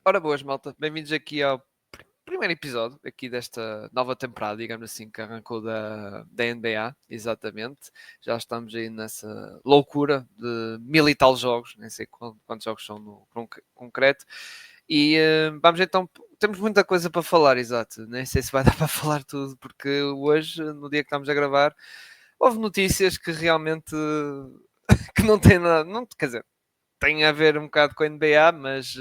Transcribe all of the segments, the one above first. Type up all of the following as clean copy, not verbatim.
Ora boas, malta. Bem-vindos aqui ao primeiro episódio aqui desta nova temporada, digamos assim, que arrancou da NBA, exatamente. Já estamos aí nessa loucura de mil e tal jogos, nem sei quantos jogos são no concreto. E vamos então, temos muita coisa para falar, exato. Nem sei se vai dar para falar tudo, porque hoje, no dia que estamos a gravar, houve notícias que realmente que não têm nada, não, quer dizer, tem a ver um bocado com a NBA, mas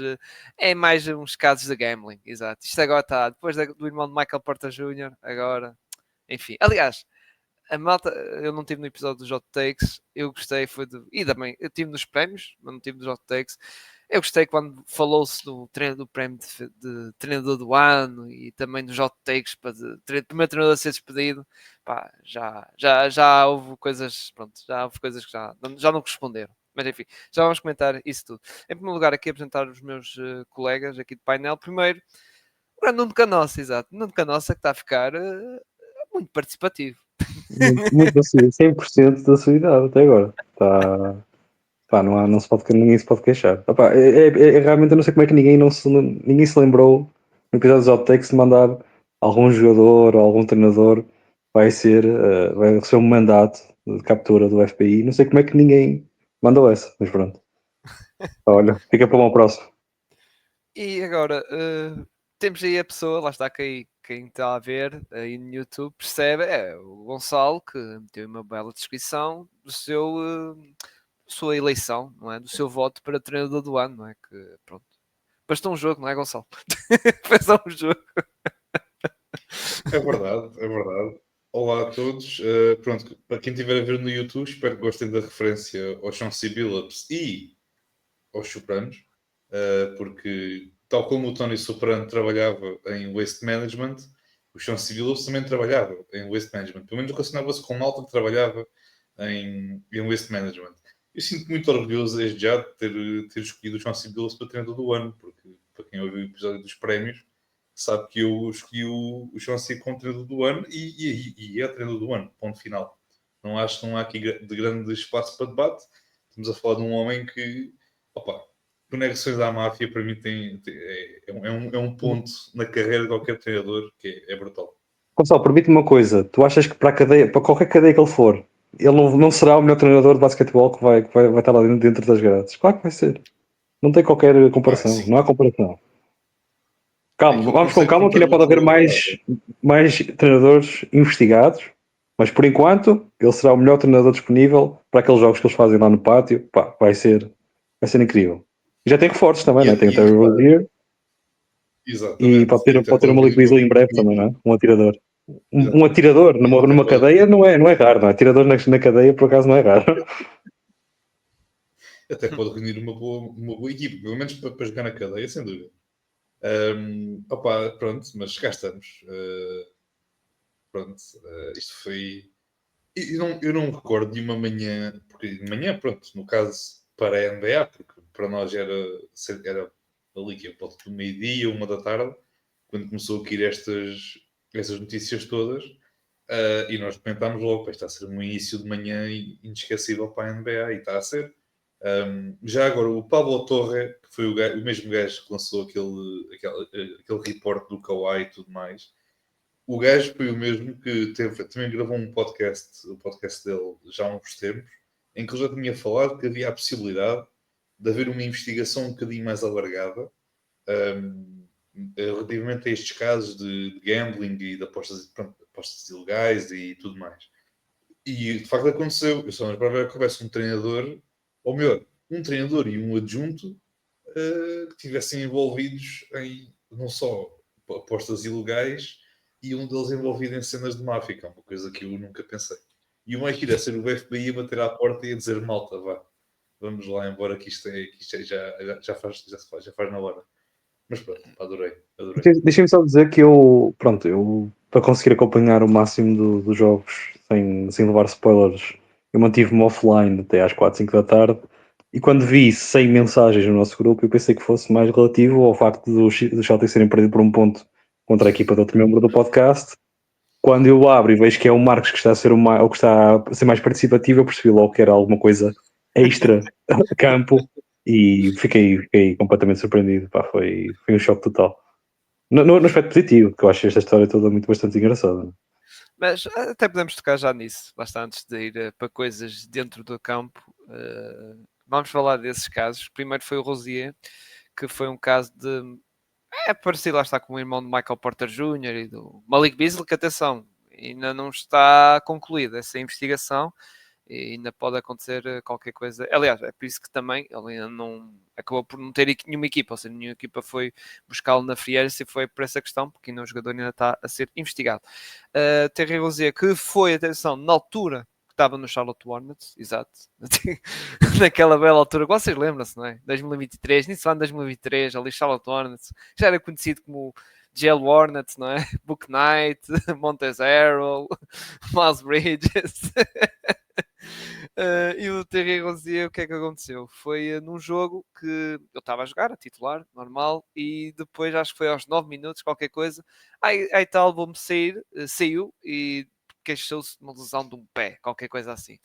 é mais uns casos de gambling, exato. Isto agora está, depois do irmão de Michael Porter Jr., agora, enfim. Aliás, a malta, eu não tive no episódio dos Hot Takes, eu gostei, e também, eu tive nos prémios, mas não tive nos Hot Takes. Eu gostei quando falou-se do prémio de treinador do ano e também dos Hot Takes para primeiro treinador a ser despedido. Pá, já houve coisas, pronto, já houve coisas que já não responderam. Mas enfim, já vamos comentar isso tudo. Em primeiro lugar, aqui apresentar os meus colegas aqui de painel. Primeiro, o grande Nuno Canossa, exato. Nuno Canossa que está a ficar muito participativo. Muito da sua, 100% da sua idade até agora. Tá, pá, ninguém se pode queixar. Opá, realmente eu não sei como é que ninguém se lembrou no episódio dos Outtakes de mandar algum jogador ou algum treinador vai receber um mandato de captura do FBI. Não sei como é que ninguém mandou essa, mas pronto. Olha, fica para uma próxima. E agora, temos aí a pessoa, lá está quem está a ver aí no YouTube, percebe, é o Gonçalo, que meteu uma bela descrição sua eleição, não é? Do seu voto para treinador do ano, não é? Que, pronto. Bastou um jogo, não é, Gonçalo? Foi só um jogo. É verdade, é verdade. Olá a todos. Pronto, para quem estiver a ver no YouTube, espero que gostem da referência aos Chauncey Billups e aos Sopranos, porque, tal como o Tony Soprano trabalhava em Waste Management, o Chauncey Billups também trabalhava em Waste Management. Pelo menos relacionava-se com malta que trabalhava em Waste Management. Eu sinto muito orgulhoso desde já de ter escolhido o Chauncey Billups para treinador do ano, porque, para quem ouviu o episódio dos prémios, sabe que eu escolhi o Chauncey como treinador do ano e é treinador do ano, ponto final. Não acho que não há aqui de grande espaço para debate. Estamos a falar de um homem que, opa, conexões à máfia para mim é um ponto na carreira de qualquer treinador que é brutal. Gonçalo, permite-me uma coisa. Tu achas que para qualquer cadeia que ele for, ele não será o melhor treinador de basquetebol que vai estar lá dentro das grades? Claro que vai ser. Não tem qualquer comparação. Sim. Não há comparação. Calma, Aquilo vamos com consegue calma que ainda pode haver mais treinadores investigados, mas por enquanto ele será o melhor treinador disponível para aqueles jogos que eles fazem lá no pátio. Pá, vai ser incrível. E já tem reforços também, né? Tem o Terry Rozier e Exatamente. pode ter o Malik Beasley em breve também, não é? Um atirador. Um atirador numa cadeia não é raro, não é? Atirador na cadeia por acaso não é raro. Até pode reunir uma boa equipe, pelo menos para jogar na cadeia, sem dúvida. Pronto, mas cá estamos. Isto foi. Eu não me recordo de uma manhã, porque de manhã, pronto, no caso para a NBA, porque para nós era ali que é volta do meio-dia, 1 da tarde, quando começou a cair estas notícias todas, e nós comentámos logo, está a ser um início de manhã inesquecível para a NBA, e está a ser. Já agora, o Pablo Torre, que foi o mesmo gajo que lançou aquele report do Kawhi e tudo mais, o gajo foi o mesmo que também gravou o podcast dele já há uns tempos, em que ele já tinha falado que havia a possibilidade de haver uma investigação um bocadinho mais alargada relativamente a estes casos de gambling e de apostas ilegais e tudo mais. E de facto aconteceu. Eu só não esperava que houvesse um treinador, ou melhor, um treinador e um adjunto que estivessem envolvidos em não só apostas ilegais e um deles envolvido em cenas de máfia, que é uma coisa que eu nunca pensei. E o mais giro é ser o FBI a bater à porta e a dizer: malta, vá, vamos lá embora que isto já faz na hora. Mas pronto, adorei. Deixem-me só dizer que eu para conseguir acompanhar o máximo dos jogos sem levar spoilers, eu mantive-me offline até às 4, 5 da tarde. E quando vi 100 mensagens no nosso grupo, eu pensei que fosse mais relativo ao facto dos Celtics serem perdidos por um ponto contra a equipa de outro membro do podcast. Quando eu abro e vejo que é o Marcos que está a ser que está a ser mais participativo, eu percebi logo que era alguma coisa extra a campo. E fiquei completamente surpreendido. Pá, foi um choque total. No aspecto positivo, que eu acho esta história toda bastante engraçada. Mas até podemos tocar já nisso, basta antes de ir para coisas dentro do campo. Vamos falar desses casos. Primeiro foi o Rosier, que foi um caso de. É parecido, lá está, com o irmão de Michael Porter Jr. e do Malik Beasley, que atenção, ainda não está concluída essa investigação e ainda pode acontecer qualquer coisa. Aliás, é por isso que também ele ainda não acabou por não ter nenhuma equipa, ou seja, nenhuma equipa foi buscá-lo na free agency e foi por essa questão, porque ainda o jogador ainda está a ser investigado. Terry Rozier, que foi, atenção, na altura que estava no Charlotte Hornets, exato, naquela bela altura, vocês lembram-se, não é? 2023, nisso ano 2023, ali Charlotte Hornets, já era conhecido como Jail Hornets, não é? Book Knight, Montez Harrell, Miles Bridges. E o Terry Rozier, o que é que aconteceu? Foi num jogo que eu estava a jogar, a titular, normal, e depois acho que foi aos 9 minutos, qualquer coisa, aí tal, vou-me sair, saiu e queixou-se de uma lesão de um pé, qualquer coisa assim.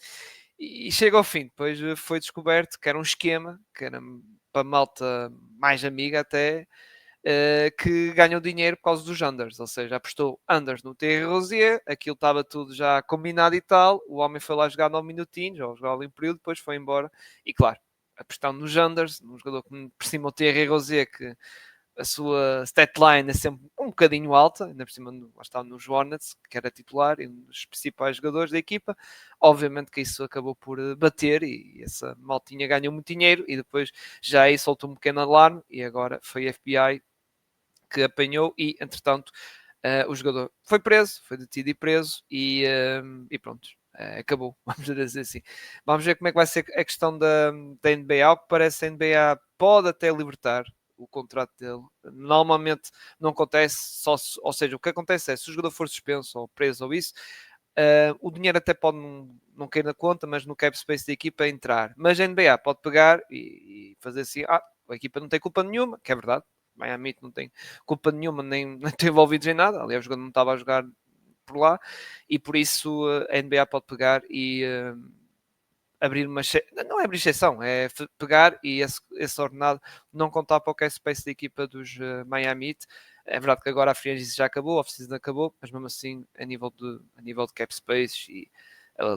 E chega ao fim, depois foi descoberto que era um esquema, que era para malta mais amiga até, que ganhou dinheiro por causa dos unders, ou seja, apostou unders no Terry Rozier, aquilo estava tudo já combinado e tal, o homem foi lá jogar 9 minutinhos, ou jogar ali um período, depois foi embora, e claro, apostando nos unders, num jogador que por cima o Terry Rozier, que a sua stat line é sempre um bocadinho alta, ainda por cima está nos Hornets, que era titular e um dos principais jogadores da equipa. Obviamente que isso acabou por bater e essa maltinha ganhou muito dinheiro e depois já aí soltou um pequeno alarme e agora foi a FBI que apanhou e, entretanto, o jogador foi preso, foi detido e preso e pronto. Acabou, vamos dizer assim. Vamos ver como é que vai ser a questão da NBA. Ao que parece, a NBA pode até libertar o contrato dele. Normalmente não acontece, ou seja, o que acontece é se o jogador for suspenso ou preso ou isso, o dinheiro até pode não cair na conta, mas no cap space da equipa entrar. Mas a NBA pode pegar e fazer assim: a equipa não tem culpa nenhuma, que é verdade. Miami não tem culpa nenhuma, nem tem envolvidos em nada. Aliás, o jogador não estava a jogar por lá e por isso a NBA pode pegar e abrir uma não é abrir exceção, é pegar e esse ordenado não contar para o cap space da equipa dos Miami Heat. É verdade que agora a free agency já acabou, a off-season acabou, mas mesmo assim a nível de cap space e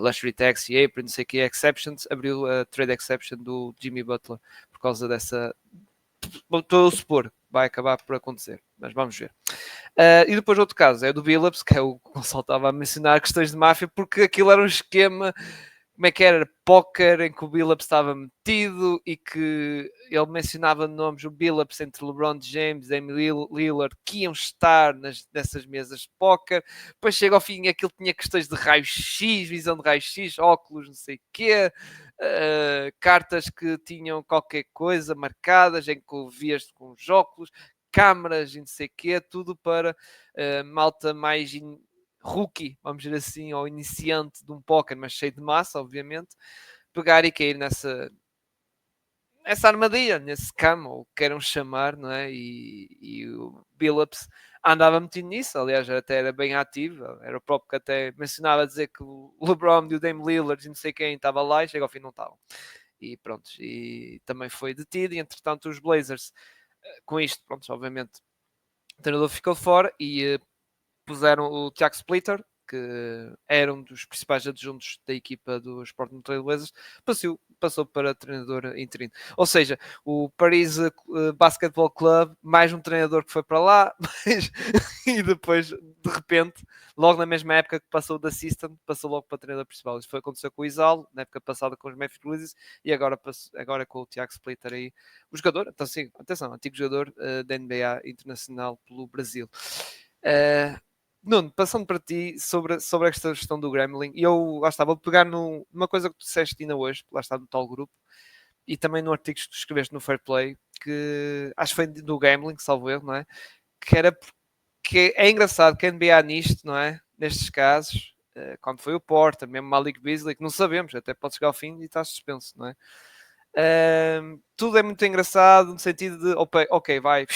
luxury tax e apron, não sei o que, exceptions, abriu a trade exception do Jimmy Butler por causa dessa. Estou a supor, vai acabar por acontecer, mas vamos ver. E depois outro caso é o do Billups, que é o que o Gonçalo estava a mencionar, questões de máfia, porque aquilo era um esquema, como é que era? Póquer, em que o Billups estava metido e que ele mencionava nomes, o Billups entre LeBron James e Amy Lillard, que iam estar nessas mesas de póquer. Depois chega ao fim, aquilo tinha questões de raio-x, visão de raio-x, óculos, não sei o quê, cartas que tinham qualquer coisa marcadas, em que o vias com os óculos, câmaras e não sei o quê, tudo para malta mais rookie, vamos dizer assim, ou iniciante de um póquer, mas cheio de massa, obviamente, pegar e cair nessa armadilha, nesse scam, ou queiram chamar, não é? E o Billups andava metido nisso, aliás, até era bem ativo, era o próprio que até mencionava a dizer que o LeBron e o Dame Lillard e não sei quem estava lá e chega ao fim não estavam. E pronto, e também foi detido, e entretanto os Blazers, com isto, pronto, obviamente, o treinador ficou fora e puseram o Tiago Splitter, que era um dos principais adjuntos da equipa dos Portland Trail Blazers, passou para treinador interino. Ou seja, o Paris Basketball Club, mais um treinador que foi para lá, e depois, de repente, logo na mesma época que passou da assistant, passou logo para treinador principal. Isso foi acontecer com o Isalo, na época passada com os Memphis Grizzlies, e agora com o Tiago Splitter aí, o jogador, então sim, atenção, antigo jogador da NBA internacional pelo Brasil. Nuno, passando para ti sobre esta gestão do Gremlin, e eu lá está, vou pegar numa coisa que tu disseste ainda hoje, lá está no tal grupo, e também no artigo que tu escreveste no Fair Play, que acho que foi do Gambling, salvo erro, não é? Que era porque é engraçado que a NBA nisto, não é? Nestes casos, quando foi o Porter, mesmo Malik Beasley, que não sabemos, até pode chegar ao fim e está suspenso, não é? Tudo é muito engraçado no sentido de, ok, vai,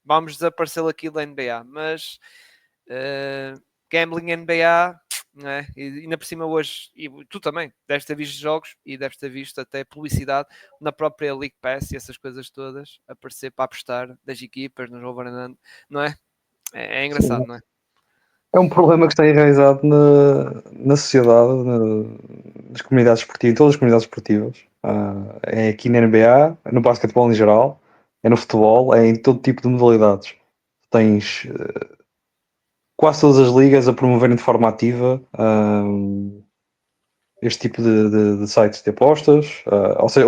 vamos desaparecer aqui da NBA, mas gambling NBA não é? E ainda por cima hoje, e tu também, deves ter visto jogos e deves ter visto até publicidade na própria League Pass e essas coisas todas aparecer para apostar das equipas nos over, não é? É engraçado, Sim. não é? É um problema que está enraizado na sociedade, nas comunidades esportivas, em todas as comunidades esportivas. É aqui na NBA, no basquetebol em geral, é no futebol, é em todo tipo de modalidades. Tens quase todas as ligas a promoverem de forma ativa este tipo de sites de apostas, ou seja,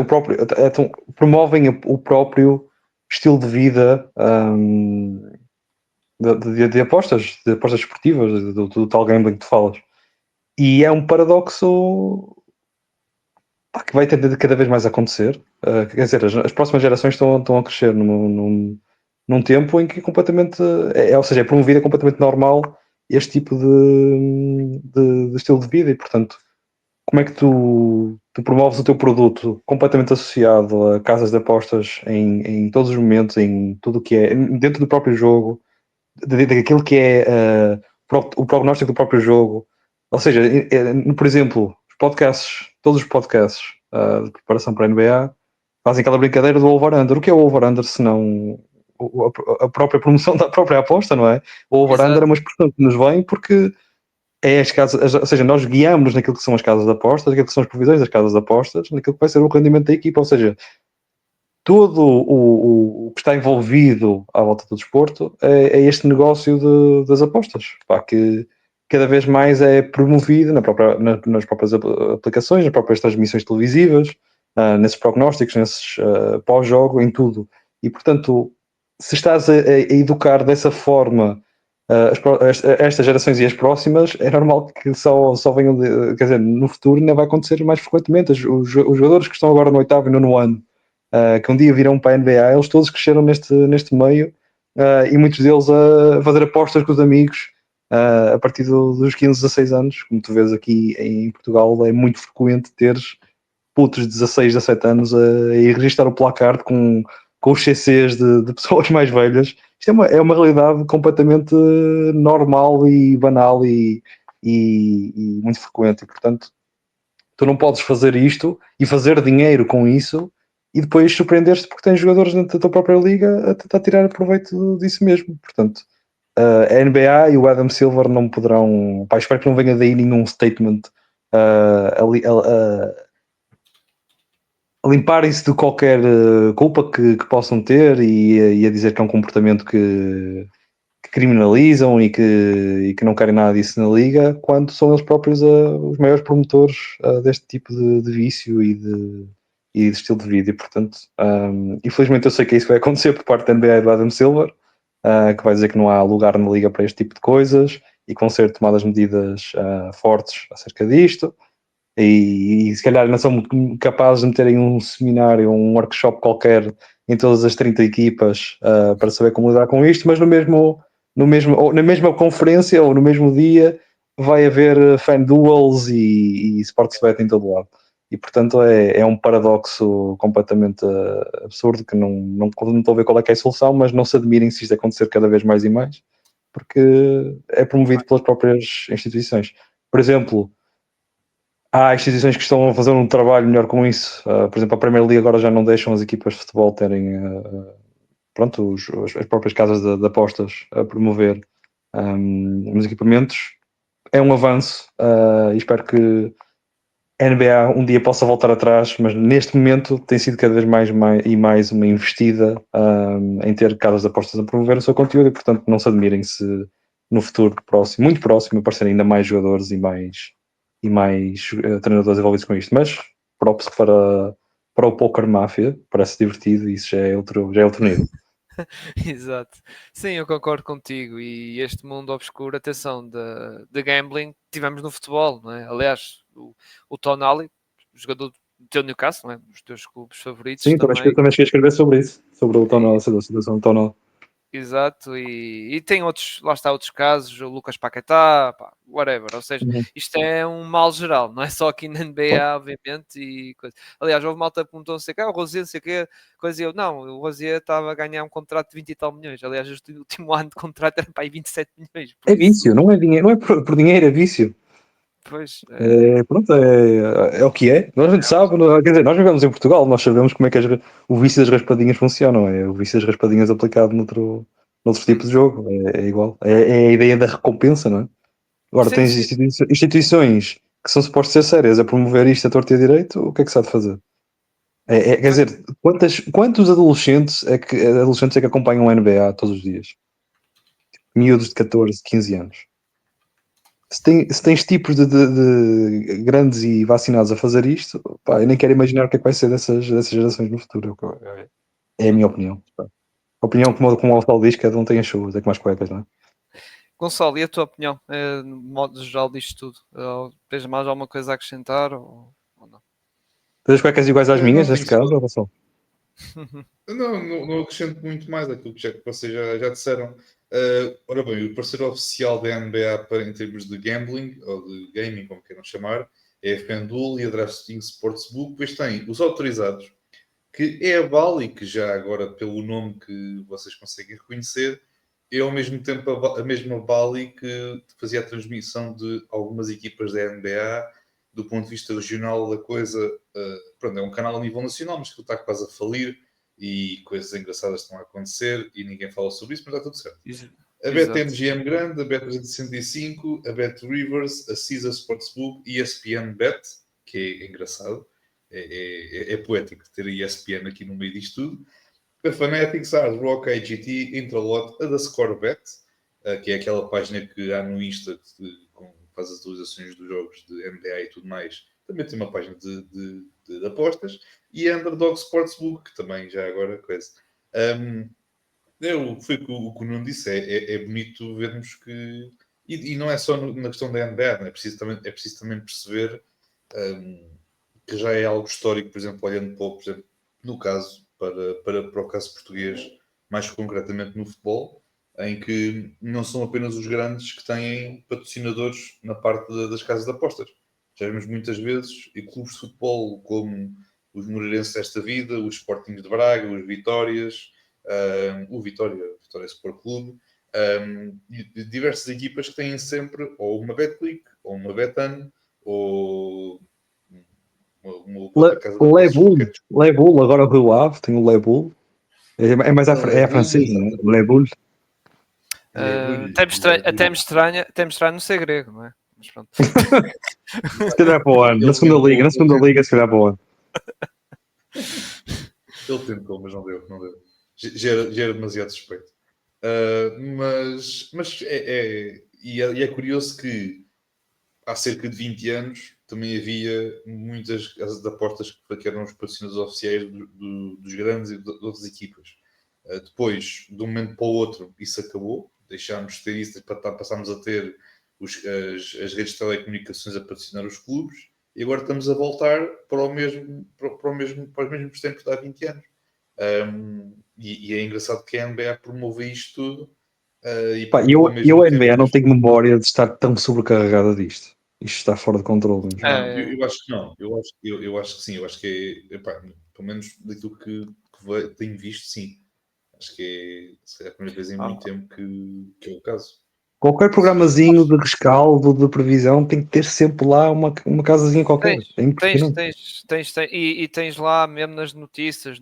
promovem o próprio estilo de vida de apostas, de apostas esportivas, do tal gambling que tu falas. E é um paradoxo que vai tender cada vez mais a acontecer. Quer dizer, as próximas gerações estão a crescer num tempo em que completamente, ou seja, é promovida completamente normal este tipo de estilo de vida e, portanto, como é que tu promoves o teu produto completamente associado a casas de apostas em todos os momentos, em tudo o que é, dentro do próprio jogo, daquilo que é o prognóstico do próprio jogo. Ou seja, por exemplo, os podcasts, todos os podcasts de preparação para a NBA fazem aquela brincadeira do over-under. O que é o over-under se não a própria promoção da própria aposta, não é? O over-under é Exato. uma expressão que nos vem porque é as casas, ou seja, nós guiamos naquilo que são as casas de apostas, naquilo que são as previsões das casas de apostas, naquilo que vai ser o rendimento da equipa, ou seja, todo o que está envolvido à volta do desporto é este negócio das apostas, pá, que cada vez mais é promovido nas próprias aplicações, nas próprias transmissões televisivas, nesses prognósticos, nesses pós-jogo, em tudo. E, portanto, se estás a educar dessa forma estas gerações e as próximas, é normal que só venham, quer dizer, no futuro ainda vai acontecer mais frequentemente. Os jogadores que estão agora no oitavo e nono ano que um dia virão para a NBA, eles todos cresceram neste meio e muitos deles a fazer apostas com os amigos a partir dos 15, 16 anos. Como tu vês aqui em Portugal, é muito frequente teres putos de 16, 17 anos a ir registrar o placar com os CCs de pessoas mais velhas. Isto é uma realidade completamente normal e banal e muito frequente. E, portanto, tu não podes fazer isto e fazer dinheiro com isso e depois surpreender-te porque tens jogadores dentro da tua própria liga a tentar tirar proveito disso mesmo. Portanto, a NBA e o Adam Silver não poderão. Pá, espero que não venha daí nenhum statement a limparem-se de qualquer culpa que possam ter e a dizer que é um comportamento que criminalizam e que não querem nada disso na liga, quando são eles próprios os maiores promotores deste tipo de vício e de estilo de vida. E, portanto, infelizmente eu sei que isso vai acontecer por parte da NBA e do Adam Silver, que vai dizer que não há lugar na liga para este tipo de coisas e que vão ser tomadas medidas fortes acerca disto. E se calhar não são capazes de meterem um seminário, um workshop qualquer em todas as 30 equipas para saber como lidar com isto, mas ou na mesma conferência ou no mesmo dia vai haver fan duels e sports bet em todo lado. E portanto é um paradoxo completamente absurdo que não estou a ver qual é que é a solução, mas não se admirem se isto acontecer cada vez mais e mais, porque é promovido pelas próprias instituições. Por exemplo, há instituições que estão a fazer um trabalho melhor com isso. Por exemplo, a Premier League agora já não deixam as equipas de futebol terem pronto, as próprias casas de apostas a promover os equipamentos. É um avanço e espero que a NBA um dia possa voltar atrás, mas neste momento tem sido cada vez mais uma investida em ter casas de apostas a promover o seu conteúdo e, portanto, não se admirem se no futuro próximo, muito próximo, aparecerem ainda mais jogadores e mais treinadores envolvidos com isto. Mas props para o Poker Mafia, parece divertido e isso já é outro nível. Exato. Sim, eu concordo contigo. E este mundo obscuro, atenção, de gambling, tivemos no futebol, não é? Aliás, o Tonali, jogador do teu Newcastle, não é? Dos teus clubes favoritos Sim, também, também. também cheguei a escrever sobre isso, sobre o E- Tonal, sobre a situação do Tonal. exato. E tem outros, lá está, outros casos, o Lucas Paquetá, pá, whatever. Ou seja, Uhum. isto é um mal geral, não é só aqui na NBA, obviamente. E coisa. Aliás, houve malta que perguntou, não sei o que, o Rosier, não sei o que, coisa. E eu, não, o Rosier estava a ganhar um contrato de 20 e tal milhões. Aliás, o último ano de contrato era para aí 27 milhões, por É isso. vício, não é dinheiro, não é por dinheiro, é vício. Pois, Pronto, é o que é. Nós a gente sabe, quer dizer, nós vivemos em Portugal, nós sabemos como é que o vício das raspadinhas funciona. É o vício das raspadinhas aplicado noutro tipo de jogo. É igual. É a ideia da recompensa, não é? Agora, sim, tens sim. instituições que são supostas ser sérias a promover isto a torto e a direito, o que é que se há de fazer? Quer dizer, quantos adolescentes é que acompanham o NBA todos os dias? Miúdos de 14, 15 anos. Se tens tipos de grandes e vacinados a fazer isto, pá, eu nem quero imaginar o que é que vai ser dessas gerações no futuro. É a minha opinião. Pá. A opinião, como o Alfal diz, cada um tem as suas, é como as cuecas, não é? Gonçalo, e a tua opinião, no modo geral disto tudo? Tens mais alguma coisa a acrescentar ou não? Tens as cuecas iguais às minhas, Não, neste tenho caso, só. ou só? Não acrescento muito mais aquilo que vocês já disseram. Ora bem, o parceiro oficial da NBA em termos de gambling, ou de gaming, como queiram chamar, é a FanDuel e a DraftKings Sportsbook. Depois tem os autorizados, que é a Bally, que já agora, pelo nome que vocês conseguem reconhecer, é ao mesmo tempo a mesma Bally que fazia a transmissão de algumas equipas da NBA. Do ponto de vista regional da coisa, pronto, é um canal a nível nacional, mas que está quase a falir e coisas engraçadas estão a acontecer e ninguém fala sobre isso, mas está tudo certo. A Exato. BetMGM grande, a Bet365, a Bet Rivers, a Caesar Sportsbook e a ESPN Bet, que é engraçado, é poético ter a ESPN aqui no meio disto tudo. A Fanatics, a Hard Rock, a AGT, Intralot, a da Scorebet, que é aquela página que há no Insta que faz as atualizações dos jogos de NBA e tudo mais. Também tem uma página de apostas. E a Underdog Sportsbook, que também já agora coisa. Foi o que o Nuno disse, é bonito vermos que. E não é só na questão da NBA, né? É preciso também perceber que já é algo histórico, por exemplo, olhando para, por exemplo, no caso, para o caso português, mais concretamente no futebol, em que não são apenas os grandes que têm patrocinadores na parte das casas de apostas. Já vemos muitas vezes e clubes de futebol como os Moreirenses desta vida, os Sportings de Braga, os Vitórias, o Vitória Sport Clube, e diversas equipas que têm sempre ou uma Betclic, ou uma Betan, ou uma outra casa de apostas qualquer. Lebull, agora o Rio Ave, tem o Lebull. É mais é a Bull, francesa, não é? exatamente. Lebull. Até me estranho não ser grego, não é? Mas pronto. Se calhar para o ano, na segunda liga, se calhar para o ano. Ele tentou, mas não deu. Já era demasiado suspeito. Mas é curioso que há cerca de 20 anos também havia muitas casas de apostas que eram os patrocinadores oficiais dos grandes e de outras equipas. Depois, de um momento para o outro, isso acabou. Deixámos de ter isso, passámos a ter as redes de telecomunicações a patrocinar os clubes e agora estamos a voltar para os mesmos tempos de há 20 anos. E é engraçado que a NBA promove isto tudo. Pá, eu a NBA não tenho memória de estar tão sobrecarregada disto. Isto está fora de controle mesmo. Não, eu acho que não. Eu acho que sim. Eu acho que é, epá, pelo menos daquilo que tenho visto, sim. Acho que é a primeira vez em muito tempo que é o caso. Qualquer programazinho de rescaldo, de previsão, tem que ter sempre lá uma casazinha qualquer. É impressionante. E tens lá mesmo nas notícias,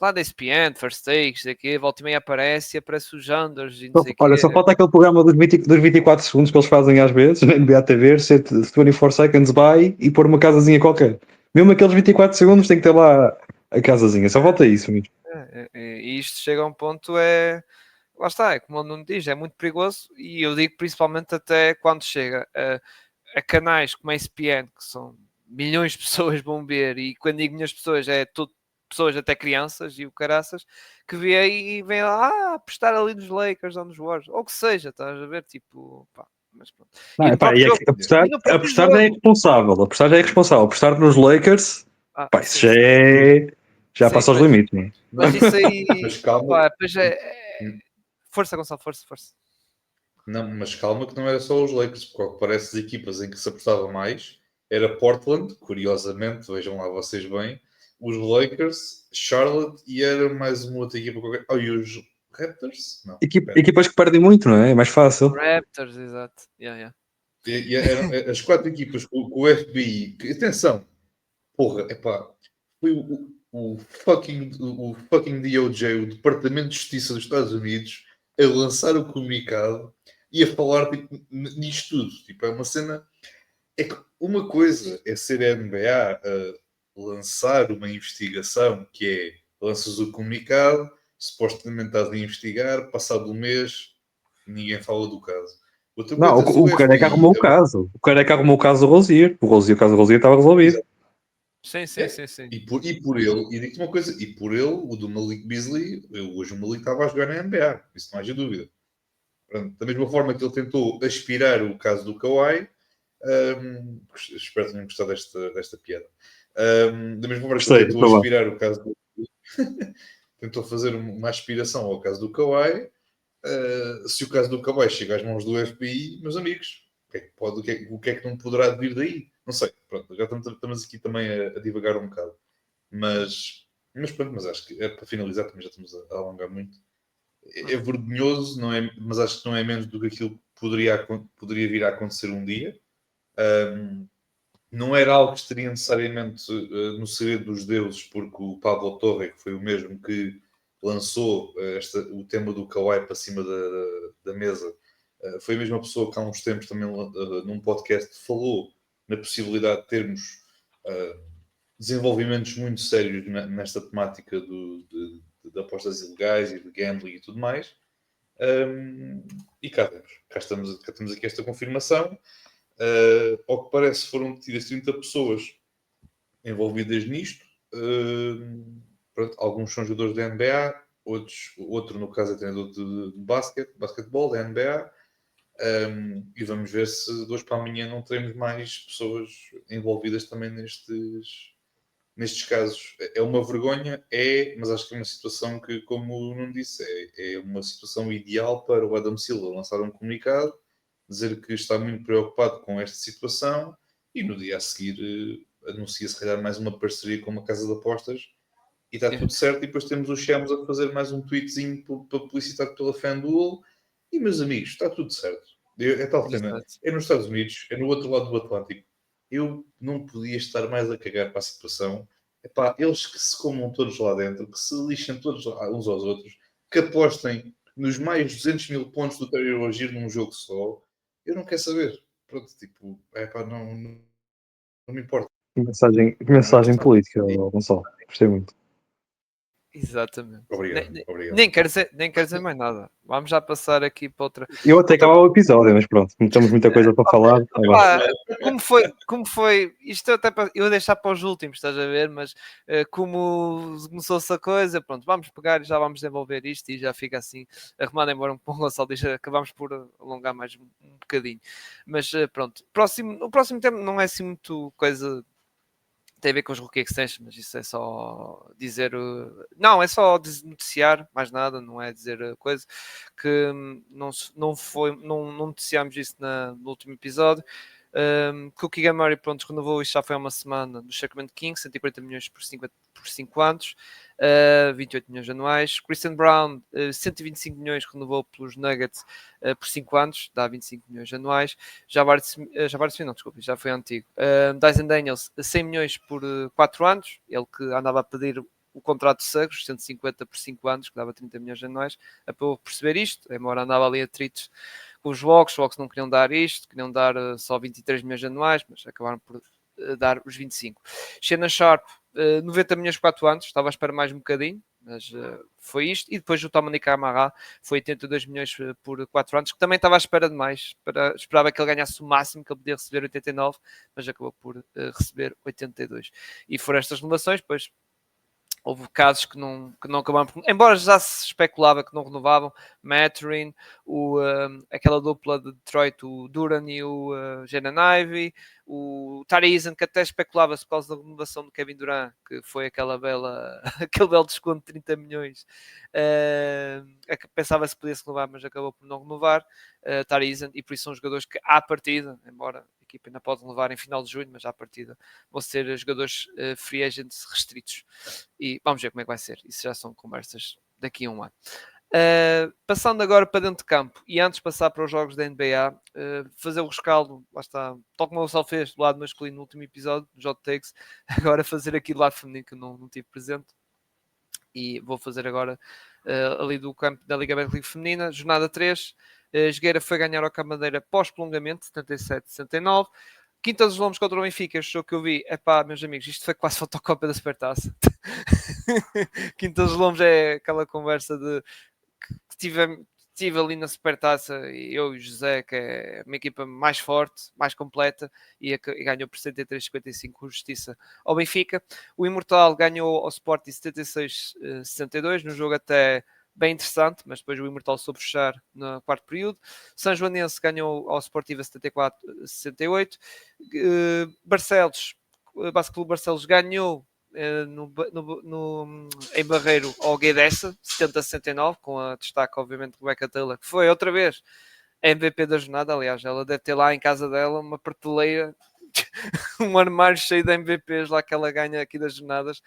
lá da ESPN, First Takes, aqui, volta e meia aparece os Janders e não sei o Olha, quê. só falta aquele programa dos 24 segundos que eles fazem às vezes, na NBA TV, ser 24 seconds by e pôr uma casazinha qualquer. Mesmo aqueles 24 segundos tem que ter lá a casazinha. Só falta isso mesmo. E isto chega a um ponto, lá está, é como o Nuno diz, é muito perigoso e eu digo principalmente até quando chega a canais como a ESPN, que são milhões de pessoas vão ver, e quando digo milhões de pessoas é tudo pessoas, até crianças e o caraças, que vê e vem lá apostar ali nos Lakers ou nos Warriors, ou o que seja, estás a ver, tipo, pá, mas pronto. Não, E no próprio jogo, e no próprio apostar já é jogo. responsável. Apostar já é responsável. Apostar nos Lakers, pá, isso Sim, já sim. é. Já Sim, passa os limites, não é? mas isso aí, Mas calma. pá, depois força, Gonçalo, força. Não, mas calma que não era só os Lakers, porque ao que parece as equipas em que se apostava mais era Portland, curiosamente, vejam lá vocês bem, os Lakers, Charlotte e era mais uma outra equipa qualquer. Oh, e os Raptors? Não. Equipas que perdem muito, não é? É mais fácil. Raptors, exato. Yeah. eram as 4 equipas com o FBI. Atenção, porra, epá, foi o fucking DOJ, o Departamento de Justiça dos Estados Unidos, a lançar o comunicado e a falar tipo, nisto tudo. Tipo, é uma cena. É que uma coisa é ser a NBA a lançar uma investigação que é lanças o comunicado, supostamente estás a investigar, passado um mês, ninguém fala do caso. Outra Não, coisa é o o cara é que FBI. arrumou o caso. O cara é que arrumou o caso do Rosier. O caso do Rosier estava resolvido. Sim. E por ele, e digo-te uma coisa, e por ele, o do Malik Beasley, hoje o Malik estava a jogar na NBA, isso não haja dúvida. Pronto, da mesma forma que ele tentou aspirar o caso do Kawhi, espero que tenham gostado desta piada. Da mesma forma que ele Gostei, tentou foi bom. aspirar o caso do tentou fazer uma aspiração ao caso do Kawhi, se o caso do Kawhi chega às mãos do FBI, meus amigos, o que é que não poderá vir daí? Não sei, pronto, já estamos aqui também a divagar um bocado. Mas pronto, mas acho que é para finalizar, também já estamos a alongar muito. É vergonhoso, não é, mas acho que não é menos do que aquilo que poderia vir a acontecer um dia. Não era algo que estaria necessariamente no segredo dos deuses, porque o Pablo Torre, que foi o mesmo que lançou o tema do Kawhi para cima da mesa, foi a mesma pessoa que há uns tempos também num podcast falou na possibilidade de termos desenvolvimentos muito sérios nesta temática de apostas ilegais e de gambling e tudo mais. E cá estamos aqui esta confirmação. Ao que parece, foram detidas 30 pessoas envolvidas nisto. Pronto, alguns são jogadores da NBA, outro, no caso, é treinador de basquetebol da NBA. E vamos ver se de hoje para amanhã não teremos mais pessoas envolvidas também nestes casos. É uma vergonha, mas acho que é uma situação que, como não disse, é uma situação ideal para o Adam Silva lançar um comunicado, dizer que está muito preocupado com esta situação e no dia a seguir anuncia se calhar mais uma parceria com uma casa de apostas e está tudo certo. E depois temos os Shams a fazer mais um tweetzinho para publicitar pela FanDuel e, meus amigos, está tudo certo. É tal cena. É nos Estados Unidos, é no outro lado do Atlântico. Eu não podia estar mais a cagar para a situação. Epá, eles que se comam todos lá dentro, que se lixem todos uns aos outros, que apostem nos mais 200 mil pontos do Terry Rozier num jogo só, eu não quero saber. Pronto, tipo, epá, não me importa. Que mensagem política, Gonçalo. Gostei muito. Exatamente. Obrigado. Nem quero dizer mais nada. Vamos já passar aqui para outra. Eu até acabava o episódio, mas pronto, não temos muita coisa para falar. Pá, como foi, isto até eu vou deixar para os últimos, estás a ver, mas como começou-se a coisa, pronto, vamos pegar e já vamos desenvolver isto e já fica assim arrumado, embora um pouco Gonçalo diz, acabamos por alongar mais um bocadinho, mas pronto, o próximo tema não é assim muito coisa, tem a ver com os Rookie Extension, mas isso é só dizer. Não, é só noticiar, mais nada, não é dizer coisa. Que não noticiámos isso no último episódio. Que o Keegan Murray, pronto, renovou isto já foi há uma semana no Sacramento Kings, 140 milhões por 5 anos, 28 milhões anuais. Christian Brown, 125 milhões, renovou pelos Nuggets por 5 anos, dá 25 milhões anuais. Já foi antigo. Dyson Daniels, 100 milhões por 4 anos, ele que andava a pedir o contrato de Sagres, 150 por 5 anos, que dava 30 milhões anuais, para perceber isto, embora andava ali atritos com os Hawks não queriam dar isto, queriam dar só 23 milhões anuais, mas acabaram por dar os 25. Shannon Sharp, 90 milhões por 4 anos, estava a esperar mais um bocadinho, mas foi isto. E depois o Tomani Camara foi 82 milhões por 4 anos, que também estava à espera de mais. Esperava que ele ganhasse o máximo, que ele podia receber 89, mas acabou por receber 82. E foram estas renovações, depois houve casos que não acabaram por... Embora já se especulava que não renovavam, Mathurin, aquela dupla de Detroit, o Duran e o Jaden Ivey, o Tari Eason, que até especulava-se por causa da renovação do Kevin Durant, que foi aquele belo desconto de 30 milhões. Pensava-se que podia-se renovar, mas acabou por não renovar. Tari Eason, e por isso são jogadores que, à partida, embora a equipa ainda pode renovar em final de junho, mas à partida vão ser jogadores free agents restritos. E vamos ver como é que vai ser. Isso já são conversas daqui a um ano. Passando agora para dentro de campo e antes de passar para os jogos da NBA, fazer o rescaldo, lá está, tal como o Gonçalo fez do lado masculino no último episódio, do J Takes, agora fazer aqui do lado feminino que eu não tive presente. E vou fazer agora ali do campo da Liga Betclic Feminina, jornada 3. Jogueira foi ganhar ao Camadeira pós-prolongamento, 77-69. Quinta dos Lombos contra o Benfica, este jogo que eu vi, meus amigos, isto foi quase fotocópia da Supertaça. Quinta dos Lombos é aquela conversa de que tive ali na Supertaça e eu e o José, que é uma equipa mais forte, mais completa, e ganhou por 73-55 com justiça ao Benfica. O Imortal ganhou ao Sporting 76-62, num jogo até bem interessante, mas depois o Imortal soube fechar no quarto período. São Joanense ganhou ao Sportiva 74-68. Barcelos, Basquete Clube Barcelos ganhou em Barreiro ao Guedessa 70-69, com a destaque obviamente de Rebecca Taylor, que foi outra vez a MVP da jornada. Aliás, ela deve ter lá em casa dela uma prateleira um armário cheio de MVPs lá que ela ganha aqui das jornadas,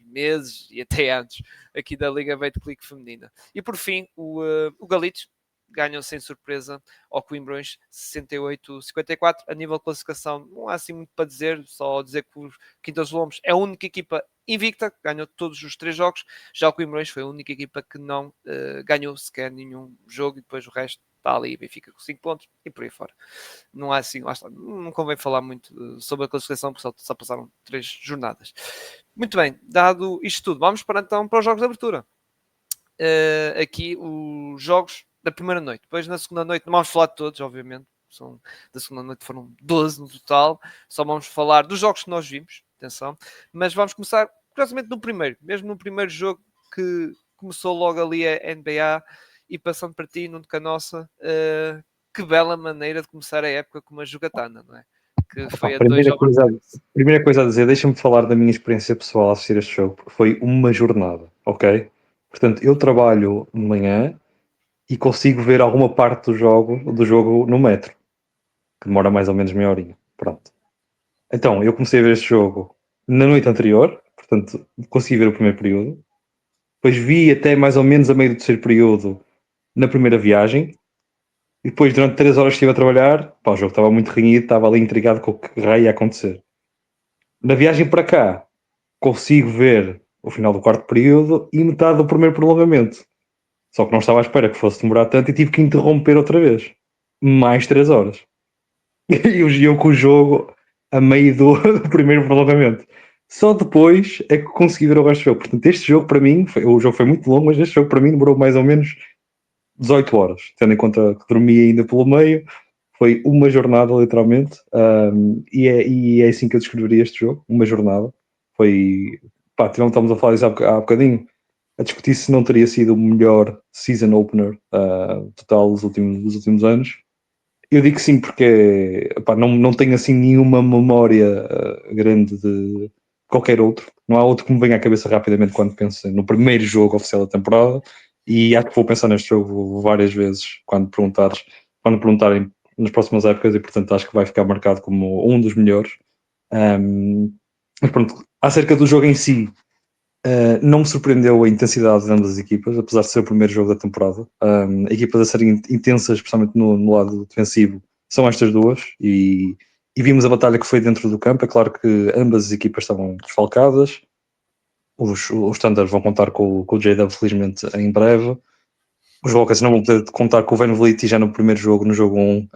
meses e até antes aqui da Liga Betclic Feminina. E por fim o Galitos ganham sem surpresa ao Coimbrões 68-54. A nível de classificação não há assim muito para dizer, só dizer que o Quintas Lombos é a única equipa invicta, ganhou todos os 3 jogos. Já o Coimbrões foi a única equipa que não ganhou sequer nenhum jogo, e depois o resto está ali, Benfica com 5 pontos e por aí fora. Não há assim, não convém falar muito sobre a classificação, porque só passaram 3 jornadas. Muito bem, dado isto tudo, vamos então para os jogos de abertura. Aqui os jogos da primeira noite. Depois na segunda noite não vamos falar de todos, obviamente. Da segunda noite foram 12 no total. Só vamos falar dos jogos que nós vimos, atenção. Mas vamos começar, curiosamente, no primeiro. Mesmo no primeiro jogo que começou logo ali a NBA. E passando para ti, Nuno Canossa, que bela maneira de começar a época com uma jogatana, não é? Que foi a primeira coisa a dizer, deixa-me falar da minha experiência pessoal a assistir este jogo, porque foi uma jornada, ok? Portanto, eu trabalho de manhã e consigo ver alguma parte do jogo no metro, que demora mais ou menos meia horinha. Pronto. Então, eu comecei a ver este jogo na noite anterior, portanto, consegui ver o primeiro período. Depois vi até mais ou menos a meio do terceiro período na primeira viagem. E depois, durante 3 horas estive a trabalhar. Pá, o jogo estava muito renhido, estava ali intrigado com o que raio ia acontecer. Na viagem para cá, consigo ver o final do quarto período e metade do primeiro prolongamento. Só que não estava à espera que fosse demorar tanto e tive que interromper outra vez. Mais 3 horas. E eu com o jogo a meio do primeiro prolongamento. Só depois é que consegui ver o resto do jogo. Portanto, este jogo para mim, o jogo foi muito longo, mas este jogo para mim demorou mais ou menos 18 horas, tendo em conta que dormi ainda pelo meio. Foi uma jornada, literalmente. E é assim que eu descreveria este jogo, uma jornada. Foi, pá, estamos a falar disso há bocadinho, a discutir se não teria sido o melhor season opener total dos últimos anos. Eu digo que sim, porque pá, não tenho assim nenhuma memória grande de qualquer outro. Não há outro que me venha à cabeça rapidamente quando penso no primeiro jogo oficial da temporada. E acho que vou pensar neste jogo várias vezes quando perguntarem nas próximas épocas, e portanto acho que vai ficar marcado como um dos melhores. Mas pronto, acerca do jogo em si, não me surpreendeu a intensidade de ambas as equipas, apesar de ser o primeiro jogo da temporada. Equipas a serem intensas, especialmente no lado defensivo, são estas duas, e vimos a batalha que foi dentro do campo. É claro que ambas as equipas estavam desfalcadas. Os Thunder vão contar com o J-Dub, felizmente, em breve. Os Rockets não vão poder contar com o Van Vliet, e já no primeiro jogo, no jogo 1,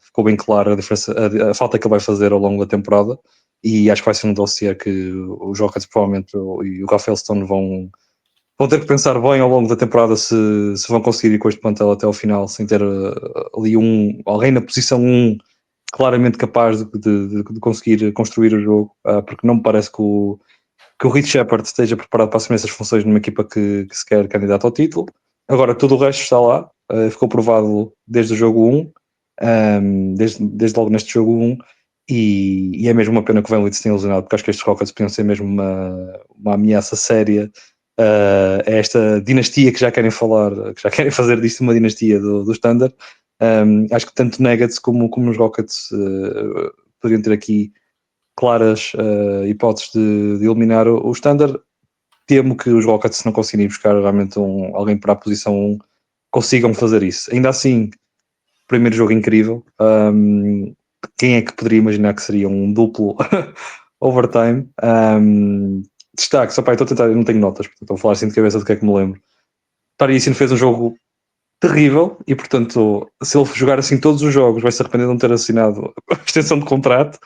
ficou bem claro a diferença, a falta que ele vai fazer ao longo da temporada. E acho que vai ser um dossiê que os Rockets provavelmente e o Rafael Stone vão ter que pensar bem ao longo da temporada se vão conseguir ir com este plantel até ao final, sem ter ali alguém na posição 1 claramente capaz de conseguir construir o jogo, porque não me parece que o Rich Shepard esteja preparado para assumir essas funções numa equipa que se quer candidata ao título. Agora, tudo o resto está lá, ficou provado desde o jogo 1, desde logo neste jogo 1, e é mesmo uma pena que o Van Vliet se tenha ilusionado, porque acho que estes Rockets podiam ser mesmo uma ameaça séria a esta dinastia que já querem falar, que já querem fazer disto uma dinastia do Standard. Acho que tanto Nuggets como os Rockets poderiam ter aqui claras hipóteses de eliminar o Standard. temo que os Rockets, se não conseguirem buscar realmente alguém para a posição 1, consigam fazer isso. Ainda assim, primeiro jogo incrível. Quem é que poderia imaginar que seria um duplo overtime? Destaque, só para estou a tentar, eu não tenho notas, portanto, estou a falar assim de cabeça do que é que me lembro. Tarisin fez um jogo terrível e, portanto, se ele jogar assim todos os jogos, vai se arrepender de não ter assinado a extensão de contrato,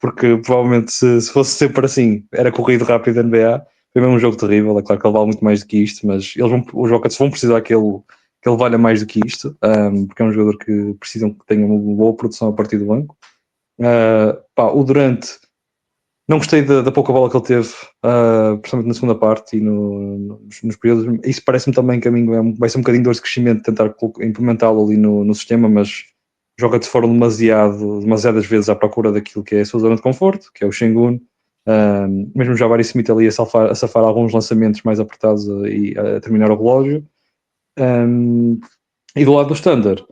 porque provavelmente se fosse sempre assim, era corrido rápido da NBA. Foi mesmo um jogo terrível. É claro que ele vale muito mais do que isto, mas os Rockets vão precisar que ele valha mais do que isto, porque é um jogador que precisam que tenha uma boa produção a partir do banco. O Durant, não gostei da pouca bola que ele teve, principalmente na segunda parte e nos períodos. Isso parece-me também que a mim vai ser um bocadinho de dor de crescimento tentar implementá-lo ali no sistema, mas os Rockets foram demasiadas vezes à procura daquilo que é a sua zona de conforto, que é o Şengün. Mesmo o Jabari Smith ali a safar alguns lançamentos mais apertados e a terminar o relógio. E do lado do Thunder,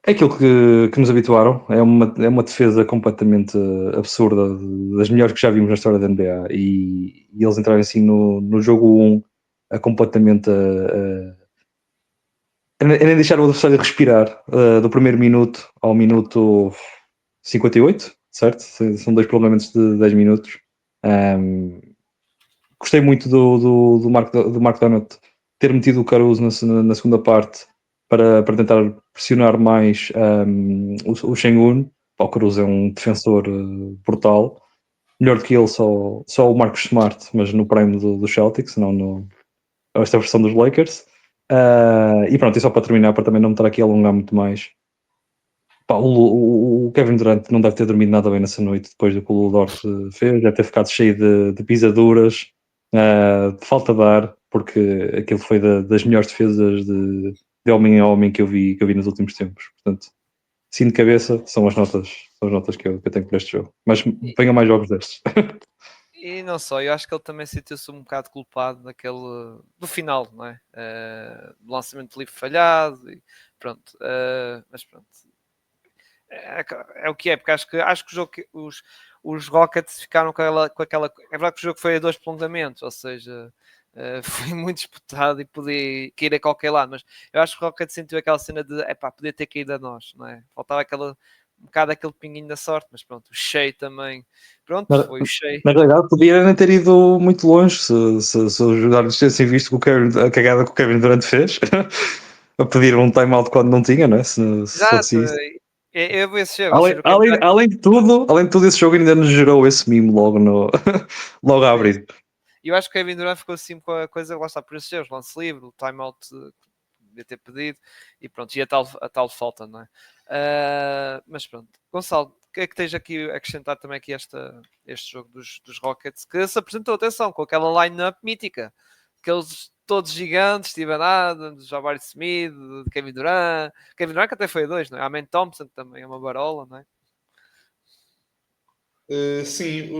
é aquilo que nos habituaram, é uma defesa completamente absurda, das melhores que já vimos na história da NBA, e eles entrarem assim no jogo 1 completamente a nem deixar o adversário respirar, do primeiro minuto ao minuto 58, certo? São dois prolongamentos de 10 minutos. Gostei muito do Mark Donut ter metido o Caruso na segunda parte para tentar pressionar mais o Şengün. O Caruso é um defensor brutal. Melhor do que ele, só o Marcus Smart, mas no prime do Celtics, não esta versão dos Lakers. E pronto, e só para terminar, para também não me estar aqui a alongar muito mais. O Kevin Durant não deve ter dormido nada bem nessa noite depois do que o Lu Dort fez, deve ter ficado cheio de pisaduras, de falta de ar, porque aquilo foi das melhores defesas de homem a homem que eu vi nos últimos tempos. Portanto, sim, de cabeça, são as notas que eu tenho para este jogo. Mas venham mais jogos destes. E não só, eu acho que ele também sentiu-se um bocado culpado do final, não é? Do lançamento de livre falhado, e pronto. Mas pronto. É o que é, porque acho que o jogo, os Rockets ficaram com aquela. É verdade que o jogo foi a 2 prolongamentos, ou seja, foi muito disputado e podia cair a qualquer lado, mas eu acho que o Rockets sentiu aquela cena de podia ter caído a nós, não é? Faltava um bocado aquele pinguinho da sorte, mas pronto, o Shea também, pronto, Na, foi o Shea. na realidade, podia nem ter ido muito longe se os jogadores tivessem visto a cagada que o Kevin Durant fez. A pedir um timeout quando não tinha, não é? Se fosse Exato, isso. eu vou esse jogo, ou Além, seja, o Kevin além, além de tudo, esse jogo ainda nos gerou esse meme logo, logo a abrir. eu acho que o Kevin Durant ficou assim com a coisa, lá está, por esses seus, lance livre, o timeout devia ter pedido, e pronto, e a tal falta, não é? Mas pronto, Gonçalo, o que é que tens aqui a acrescentar também aqui este jogo dos Rockets, que se apresentou, atenção, com aquela line-up mítica, aqueles todos gigantes, Steven Adams, Jabari Smith, Kevin Durant que até foi a 2, não é? Amen Thompson, que também é uma barola, não é? Sim,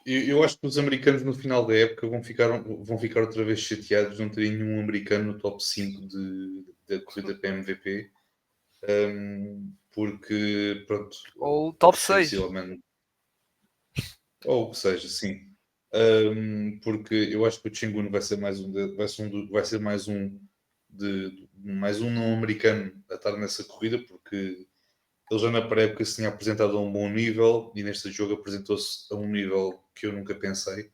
eu acho que os americanos no final da época vão ficar outra vez chateados de não terem nenhum americano no top 5 da corrida para MVP. Porque, pronto, Ou top 6. possivelmente, ou o que seja, sim. Porque eu acho que o Chingun vai ser mais mais um não americano a estar nessa corrida, porque ele já na pré-época se tinha apresentado a um bom nível e neste jogo apresentou-se a um nível que eu nunca pensei.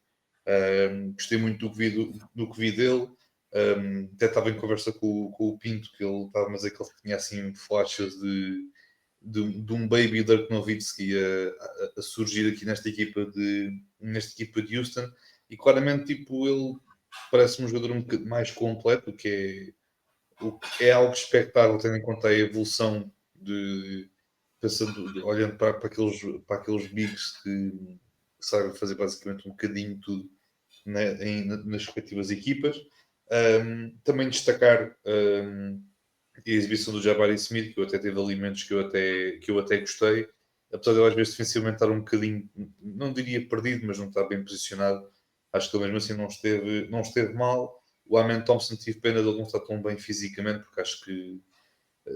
Gostei muito do que vi dele. Até estava em conversa com o Pinto, que ele estava a dizer que ele tinha assim flashes de um baby Dirk Nowitzki a surgir aqui nesta equipa de Houston, e claramente tipo, ele parece um jogador um bocadinho mais completo, o que é algo expectável, tendo em conta a evolução olhando para aqueles bigs que sabem fazer basicamente um bocadinho tudo, né, nas respectivas equipas. Também destacar a exibição do Jabari Smith, que eu até teve alimentos que eu até gostei, apesar de ele às vezes defensivamente estar um bocadinho, não diria perdido, mas não está bem posicionado. Acho que ele mesmo assim não esteve mal. O Amen Thompson, tive pena de ele não estar tão bem fisicamente, porque acho que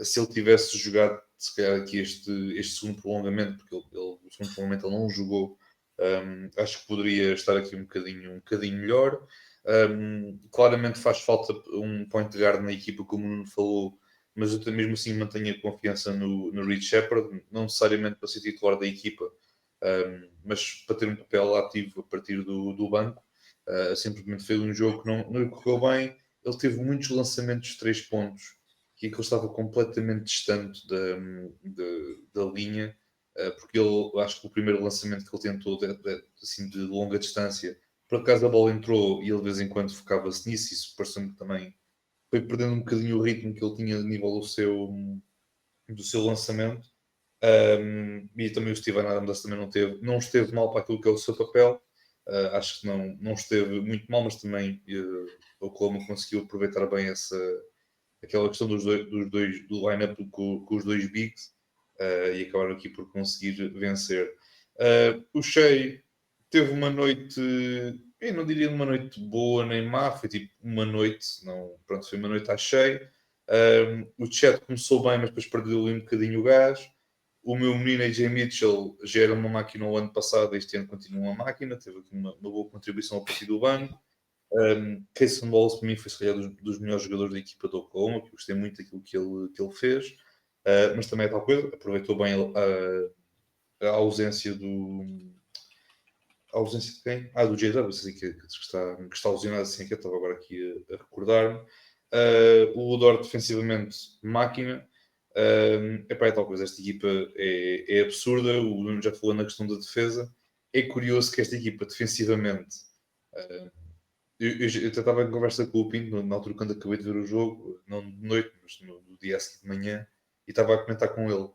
se ele tivesse jogado se calhar aqui este segundo prolongamento, porque o segundo prolongamento ele não jogou, Acho que poderia estar aqui um bocadinho melhor. Claramente faz falta um point guard na equipa, como o Nuno falou, mas eu mesmo assim mantenho a confiança no Reed Shepherd, não necessariamente para ser titular da equipa, mas para ter um papel ativo a partir do banco. Simplesmente fez um jogo que não lhe correu bem. Ele teve muitos lançamentos de 3 pontos, que ele estava completamente distante da linha, porque ele, acho que o primeiro lançamento que ele tentou assim, de longa distância, por acaso a bola entrou e ele de vez em quando focava-se nisso, isso pareceu-me que também foi perdendo um bocadinho o ritmo que ele tinha a nível do seu lançamento. E também o Steven Adams também não esteve mal para aquilo que é o seu papel. Acho que não esteve muito mal, mas também o Oklahoma conseguiu aproveitar bem aquela questão do line-up com os dois bigs, e acabaram aqui por conseguir vencer. O Shea teve uma noite, eu não diria uma noite boa nem má, foi tipo uma noite, não, pronto, foi uma noite à Shea. O Chet começou bem, mas depois perdeu ali um bocadinho o gás. O meu menino AJ Mitchell já era uma máquina o ano passado, este ano continua uma máquina, teve aqui uma boa contribuição a partir do banco. Cason Wallace para mim foi se calhar dos melhores jogadores da equipa do Oklahoma, que gostei muito daquilo que ele fez, mas também é tal coisa, aproveitou bem a ausência a ausência de quem? Do JW, assim, que está lesionado, assim, que eu estava agora aqui a recordar-me. O Dort defensivamente, máquina. É tal coisa, esta equipa é absurda, o Nuno já falou na questão da defesa. É curioso que esta equipa defensivamente, eu até estava em conversa com o Pinto na altura quando acabei de ver o jogo, não de noite, mas no dia seguinte de manhã, e estava a comentar com ele.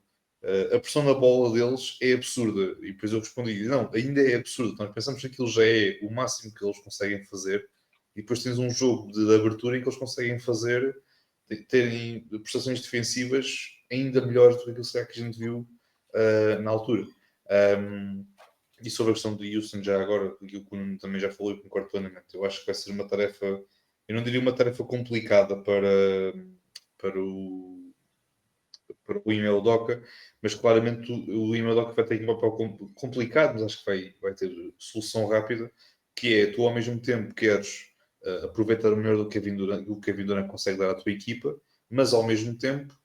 A pressão na bola deles é absurda. E depois eu respondi: não, ainda é absurdo. Nós pensamos que aquilo já é o máximo que eles conseguem fazer, e depois tens um jogo de abertura em que eles conseguem fazer, terem prestações defensivas ainda melhores do que aquilo que a gente viu na altura. E sobre a questão do Houston, já agora, aquilo que o Nuno também já falou e concordo plenamente. Eu acho que vai ser uma tarefa, eu não diria uma tarefa complicada para o Ime Udoka, mas claramente o Ime Udoka vai ter um papel complicado, mas acho que vai ter solução rápida, que é, tu ao mesmo tempo queres aproveitar o melhor do que o Kevin Durant consegue dar à tua equipa, mas ao mesmo tempo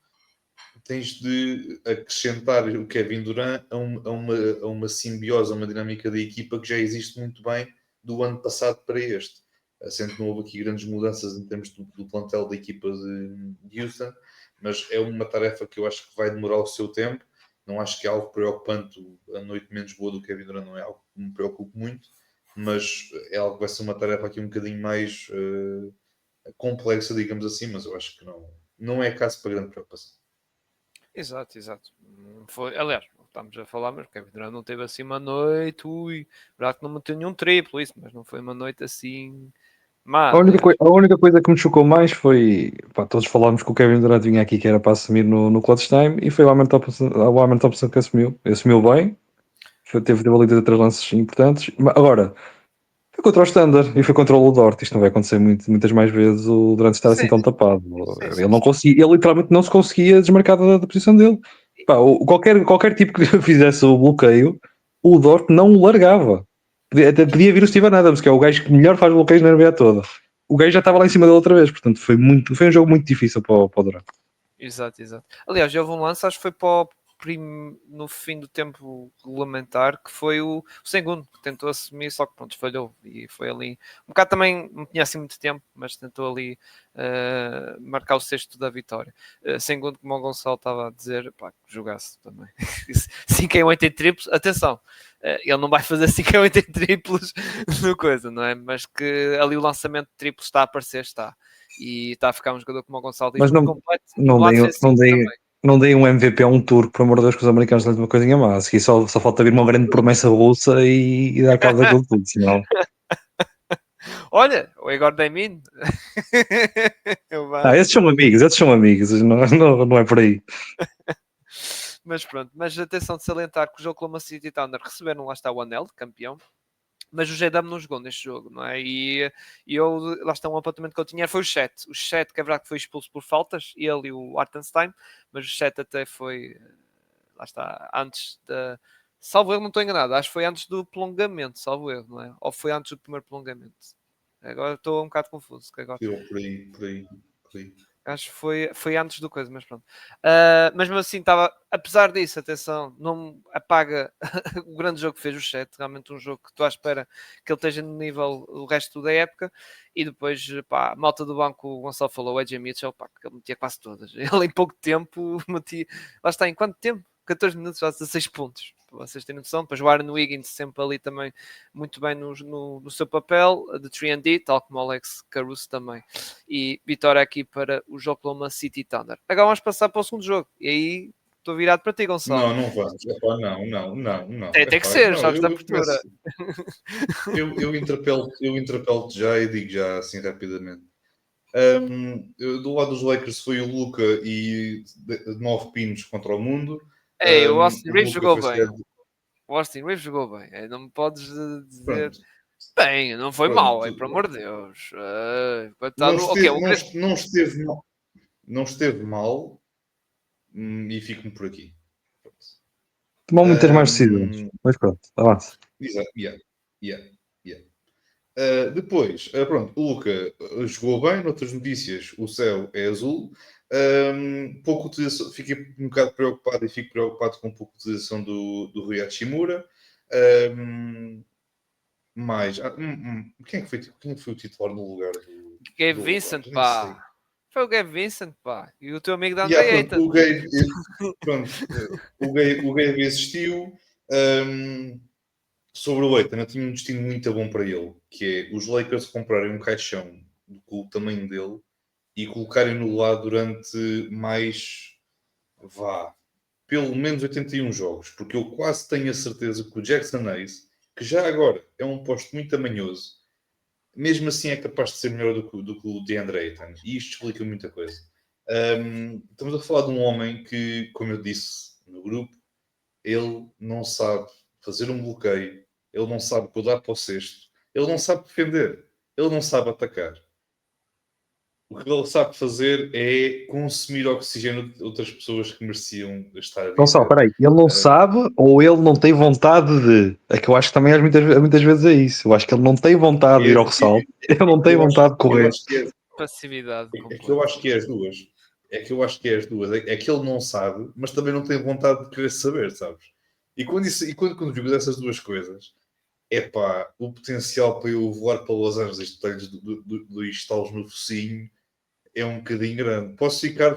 tens de acrescentar o Kevin Durant a uma simbiose, a uma dinâmica da equipa que já existe muito bem do ano passado para este. Sendo que não houve aqui grandes mudanças em termos do plantel da equipa de Houston, mas é uma tarefa que eu acho que vai demorar o seu tempo. Não acho que é algo preocupante. A noite menos boa do Kevin Durant não é algo que me preocupe muito, mas é algo que vai ser uma tarefa aqui um bocadinho mais complexa, digamos assim, mas eu acho que não é caso para grande preocupação. Exato. Foi, aliás, estamos a falar, mas o Kevin Durant não teve assim uma noite, verdade que não meteu nenhum triplo, isso, mas não foi uma noite assim má. A única coisa que me chocou mais foi, pá, todos falámos que o Kevin Durant vinha aqui que era para assumir no clutch time e foi o Amen Thompson que assumiu bem, teve ali 3 lances importantes. Agora, foi contra o Standard e foi contra o Dort. Isto não vai acontecer muitas mais vezes o Durant estar assim Sim, tão tapado. sim. Ele não conseguia, ele literalmente não se conseguia desmarcar da posição dele. Pá, qualquer tipo que fizesse o bloqueio, o Dort não o largava. Até podia vir o Steven Adams, que é o gajo que melhor faz bloqueios na NBA toda. O gajo já estava lá em cima dele outra vez, portanto foi um jogo muito difícil para o Durant. Exato. Aliás, houve um lance, acho que foi para no fim do tempo regulamentar, que foi o segundo que tentou assumir, só que pronto, falhou e foi ali um bocado também, não tinha assim muito tempo, mas tentou ali marcar o sexto da vitória. Segundo, como o Gonçalo estava a dizer, pá, que jogasse também 5 em 8 em triplos, atenção, ele não vai fazer 5 em 8 em triplos no coisa, não é? Mas que ali o lançamento de triplos está a aparecer, está. E está a ficar um jogador como o Gonçalo diz, Mas muito completo. E do lado defensivo também. não dei um MVP a um turco, por amor de Deus, que os americanos têm uma coisinha má. A seguir só falta vir uma grande promessa russa e dar cabo daquilo tudo, senão. Olha, o Igor Demin. Esses são amigos, não é por aí. Mas pronto, mas atenção de salientar que o jogo Oklahoma City Thunder receberam lá está o anel de campeão, mas o GW não jogou neste jogo, não é? E eu, lá está um apontamento que eu tinha, foi o Chet, que é verdade que foi expulso por faltas, ele e o Hartenstein, mas o Chet até foi, lá está, antes da salvo erro, não estou enganado, acho que foi antes do prolongamento, salvo erro, não é? Ou foi antes do primeiro prolongamento? Agora estou um bocado confuso. Agora. Por aí. Acho que foi antes do coisa, mas pronto. Mas mesmo assim, apesar disso, atenção, não me apaga o grande jogo que fez o 7. Realmente um jogo que estou à espera que ele esteja no nível o resto da época. E depois, pá, a malta do banco, o Gonçalo falou, o AJ Mitchell, pá, que ele metia quase todas. Ele em pouco tempo metia. Lá está, em quanto tempo? 14 minutos, já 16 pontos. Para vocês terem noção. Depois o Aaron Wiggins sempre ali também muito bem no seu papel de 3&D, tal como o Alex Caruso também. E vitória aqui para o Oklahoma City Thunder. Agora vamos passar para o segundo jogo. E aí estou virado para ti, Gonçalo. Não vamos. Epá, não. Tem que ser, sabes da abertura. Eu interpelo-te já e digo já assim rapidamente. Do lado dos Lakers foi o Luka e 9 pinos contra o mundo. Ei, o Austin Reeves jogou bem. Selecionado... O Austin Reeves jogou bem. Não me podes dizer... Pronto. Bem, não foi mal, por amor de Deus. Não esteve mal e fico-me por aqui. Tomou muitas mais decisões, mas pronto, avança. Exato, yeah. Depois, pronto, o Luka jogou bem. Noutras notícias, o céu é azul. Pouco utilização, fiquei um bocado preocupado e fico preocupado com pouca utilização do Rui Hachimura. Mais quem é que foi o titular no lugar do Gabe Vincent, pá. Foi o Gabe Vincent, pá. E o teu amigo da André Ayton. O Gabe assistiu. Sobre o Ayton, eu tinha um destino muito bom para ele, que é os Lakers comprarem um caixão com o tamanho dele e colocarem-no lá durante mais, pelo menos 81 jogos, porque eu quase tenho a certeza que o Jackson Hayes, que já agora é um posto muito tamanhoso, mesmo assim é capaz de ser melhor do que o DeAndre Ayton. E isto explica muita coisa. Estamos a falar de um homem que, como eu disse no grupo, ele não sabe fazer um bloqueio, ele não sabe pular para o cesto, ele não sabe defender, ele não sabe atacar. O que ele sabe fazer é consumir oxigênio de outras pessoas que mereciam estar a Não só, peraí, ele não sabe ou ele não tem vontade de. É que eu acho que também muitas vezes é isso. Eu acho que ele não tem vontade de ir ao ressalto, ele não tem vontade de correr. Passividade. É que eu acho que é as duas. É que ele não sabe, mas também não tem vontade de querer saber, sabes? E quando digo dessas duas coisas, o potencial para eu voar para Los Angeles e ter dois estalos no focinho é um bocadinho grande. Posso ir à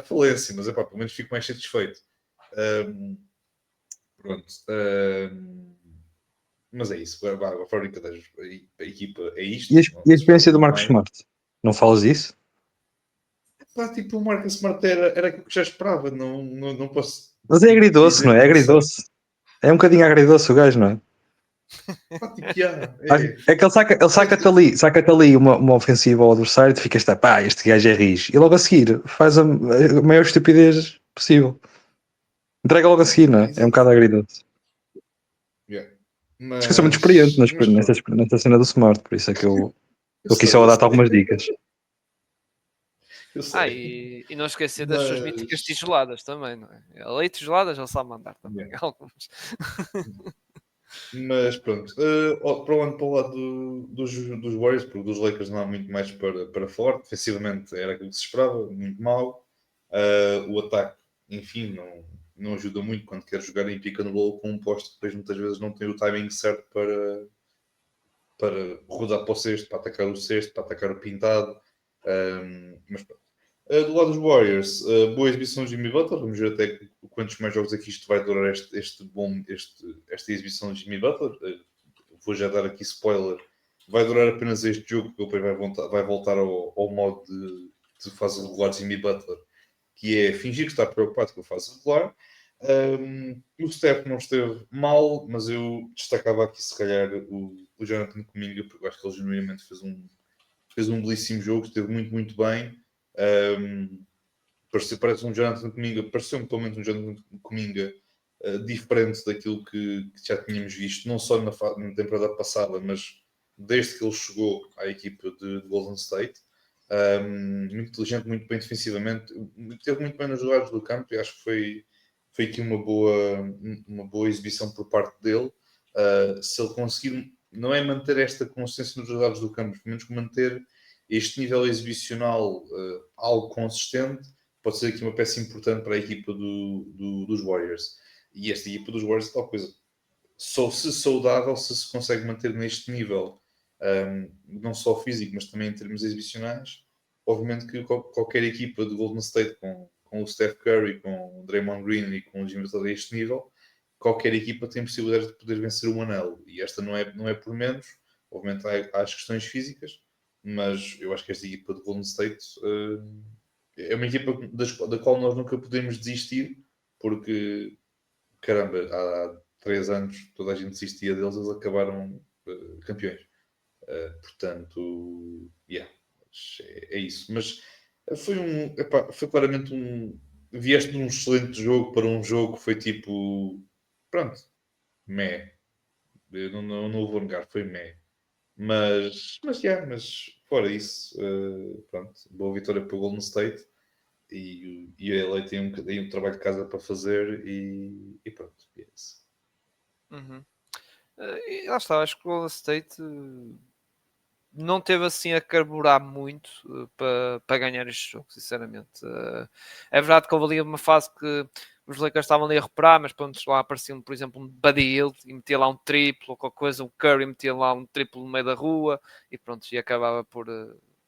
falência, mas pelo menos fico mais satisfeito. Pronto. Mas é isso. A fábrica da equipa é isto. E a experiência do Marcos Smart? Não falas disso? Tipo, o Marcus Smart era aquilo que já esperava. Não posso. Mas é agridoce, não é? É agridoce. É um bocadinho agridoce o gajo, não é? É que ele saca-te ali uma ofensiva ao adversário e tu ficas, este gajo é rijo. E logo a seguir faz a maior estupidez possível. Entrega logo a seguir, não é? É um bocado agridoce. Acho que eu sou muito experiente nessa cena do Smart, por isso é que eu quis só dar-te algumas dicas. E não esquecer das suas míticas tijoladas também, não é? A lei tijoladas ele sabe mandar também. Algumas. Mas pronto, para o lado dos Warriors, porque dos Lakers não há muito mais para falar. Defensivamente era aquilo que se esperava, muito mal. O ataque, enfim, não ajuda muito quando quer jogar em pick and roll com um posto que depois muitas vezes não tem o timing certo para rodar para o cesto, para atacar o cesto, para atacar o pintado. Mas pronto. Do lado dos Warriors, boa exibição de Jimmy Butler. Vamos ver até quantos mais jogos aqui isto vai durar esta exibição de Jimmy Butler. Vou já dar aqui spoiler. Vai durar apenas este jogo, porque depois vai voltar ao modo de fase regular de Jimmy Butler, que é fingir que está preocupado com a fase regular. O Steph não esteve mal, mas eu destacava aqui se calhar o Jonathan Kuminga, porque eu acho que ele genuinamente fez um belíssimo jogo, esteve muito, muito bem. Parece um Jonathan Kuminga, pareceu-me pelo menos um Jonathan Kuminga diferente daquilo que já tínhamos visto, não só na temporada passada, mas desde que ele chegou à equipa de Golden State. Muito inteligente, muito bem defensivamente, teve muito bem nas jogadas do campo e acho que foi aqui uma boa exibição por parte dele. Se ele conseguir, não é manter esta consistência nos resultados do campo, pelo menos manter este nível exibicional algo consistente, pode ser aqui uma peça importante para a equipa dos Warriors. E esta equipa dos Warriors é tal coisa. Só se saudável, se consegue manter neste nível, não só físico, mas também em termos exibicionais. Obviamente que qualquer equipa de Golden State com o Steph Curry, com o Draymond Green e com o Jimmy Butler a este nível, qualquer equipa tem possibilidade de poder vencer o anel. E esta não é por menos. Obviamente há as questões físicas, mas eu acho que esta equipa de Golden State é uma equipa da qual nós nunca podemos desistir, porque, caramba, há 3 anos toda a gente desistia deles, eles acabaram campeões. Portanto, é isso. Mas foi claramente vieste de um excelente jogo para um jogo que foi tipo, pronto, meh. Eu não vou negar, foi meh. Mas fora isso, pronto, boa vitória para o Golden State e a LA tem um trabalho de casa para fazer e pronto, é isso. Uhum. E lá está, acho que o Golden State não teve assim a carburar muito para ganhar este jogo, sinceramente. É verdade que houve ali uma fase que os Lakers estavam ali a recuperar, mas pronto, lá aparecia, por exemplo, um Buddy Hield e metia lá um triplo ou qualquer coisa, o Curry metia lá um triplo no meio da rua e pronto, e acabava por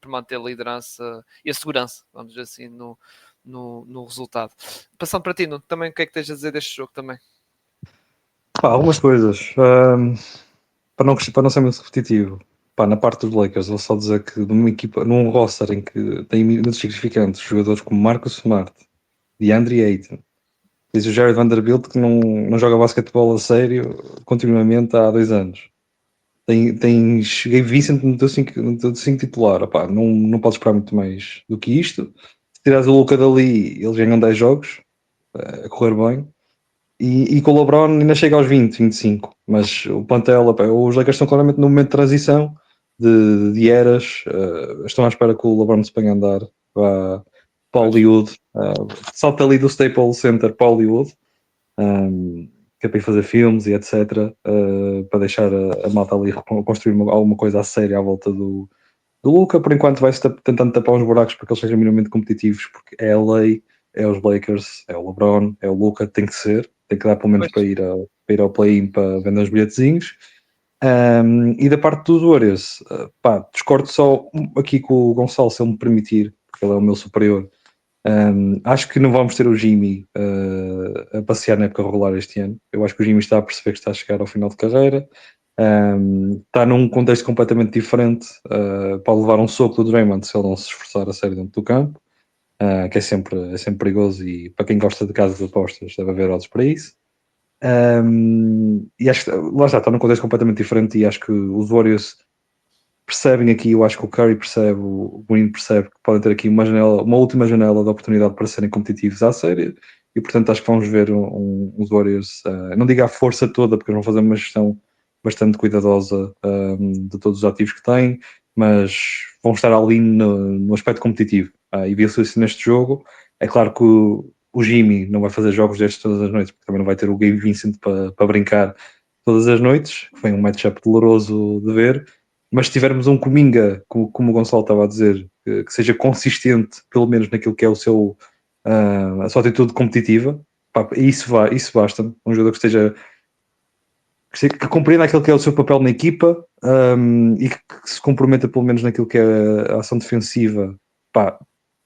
manter a liderança e a segurança, vamos dizer assim, no resultado. Passando para ti, Nuno, também o que é que tens a dizer deste jogo também? Algumas coisas. Para não ser muito repetitivo, na parte dos Lakers, vou só dizer que numa equipa, num roster em que tem minutos significantes, jogadores como Marcus Smart, DeAndre Ayton, diz o Jared Vanderbilt que não joga basquetebol a sério continuamente há 2 anos. Tens Gabe Vincent no teu 5 titular. Não podes esperar muito mais do que isto. Se tirares o Luka dali, eles ganham 10 jogos a correr bem. E com o LeBron ainda chega aos 20, 25. Mas o plantel, os Lakers estão claramente no momento de transição de eras. Estão à espera que o LeBron se ponha a andar para Hollywood. Salta ali do Staples Center para Hollywood. Que é para ir fazer filmes e etc. Para deixar a malta ali construir alguma coisa a sério à volta do Luka. Por enquanto vai-se tentando tapar uns buracos para que eles sejam minimamente competitivos, porque é a lei, é os Lakers, é o LeBron, é o Luka, tem que ser, tem que dar pelo menos para ir ao play-in para vender os bilhetezinhos. E da parte dos Warriors, discordo só aqui com o Gonçalo, se ele me permitir, porque ele é o meu superior. Acho que não vamos ter o Jimmy a passear na época regular este ano. Eu acho que o Jimmy está a perceber que está a chegar ao final de carreira. Está num contexto completamente diferente. Pode levar um soco do Draymond se ele não se esforçar a sério dentro do campo, que é sempre perigoso, e para quem gosta de casas de apostas deve haver odds para isso. E acho que lá está num contexto completamente diferente, e acho que os Warriors percebem aqui, eu acho que o Curry percebe, o Green percebe que podem ter aqui uma última janela de oportunidade para serem competitivos à série, e portanto acho que vamos ver uns Warriors, não digo à força toda, porque eles vão fazer uma gestão bastante cuidadosa de todos os ativos que têm, mas vão estar ali no aspecto competitivo. E viu-se isso neste jogo. É claro que o Jimmy não vai fazer jogos destes todas as noites, porque também não vai ter o Gabe Vincent para brincar todas as noites, que foi um matchup doloroso de ver. Mas se tivermos um Cominga, como o Gonçalo estava a dizer, que seja consistente, pelo menos naquilo que é a sua atitude competitiva, isso basta. Um jogador que compreenda aquilo que é o seu papel na equipa, e que se comprometa pelo menos naquilo que é a ação defensiva,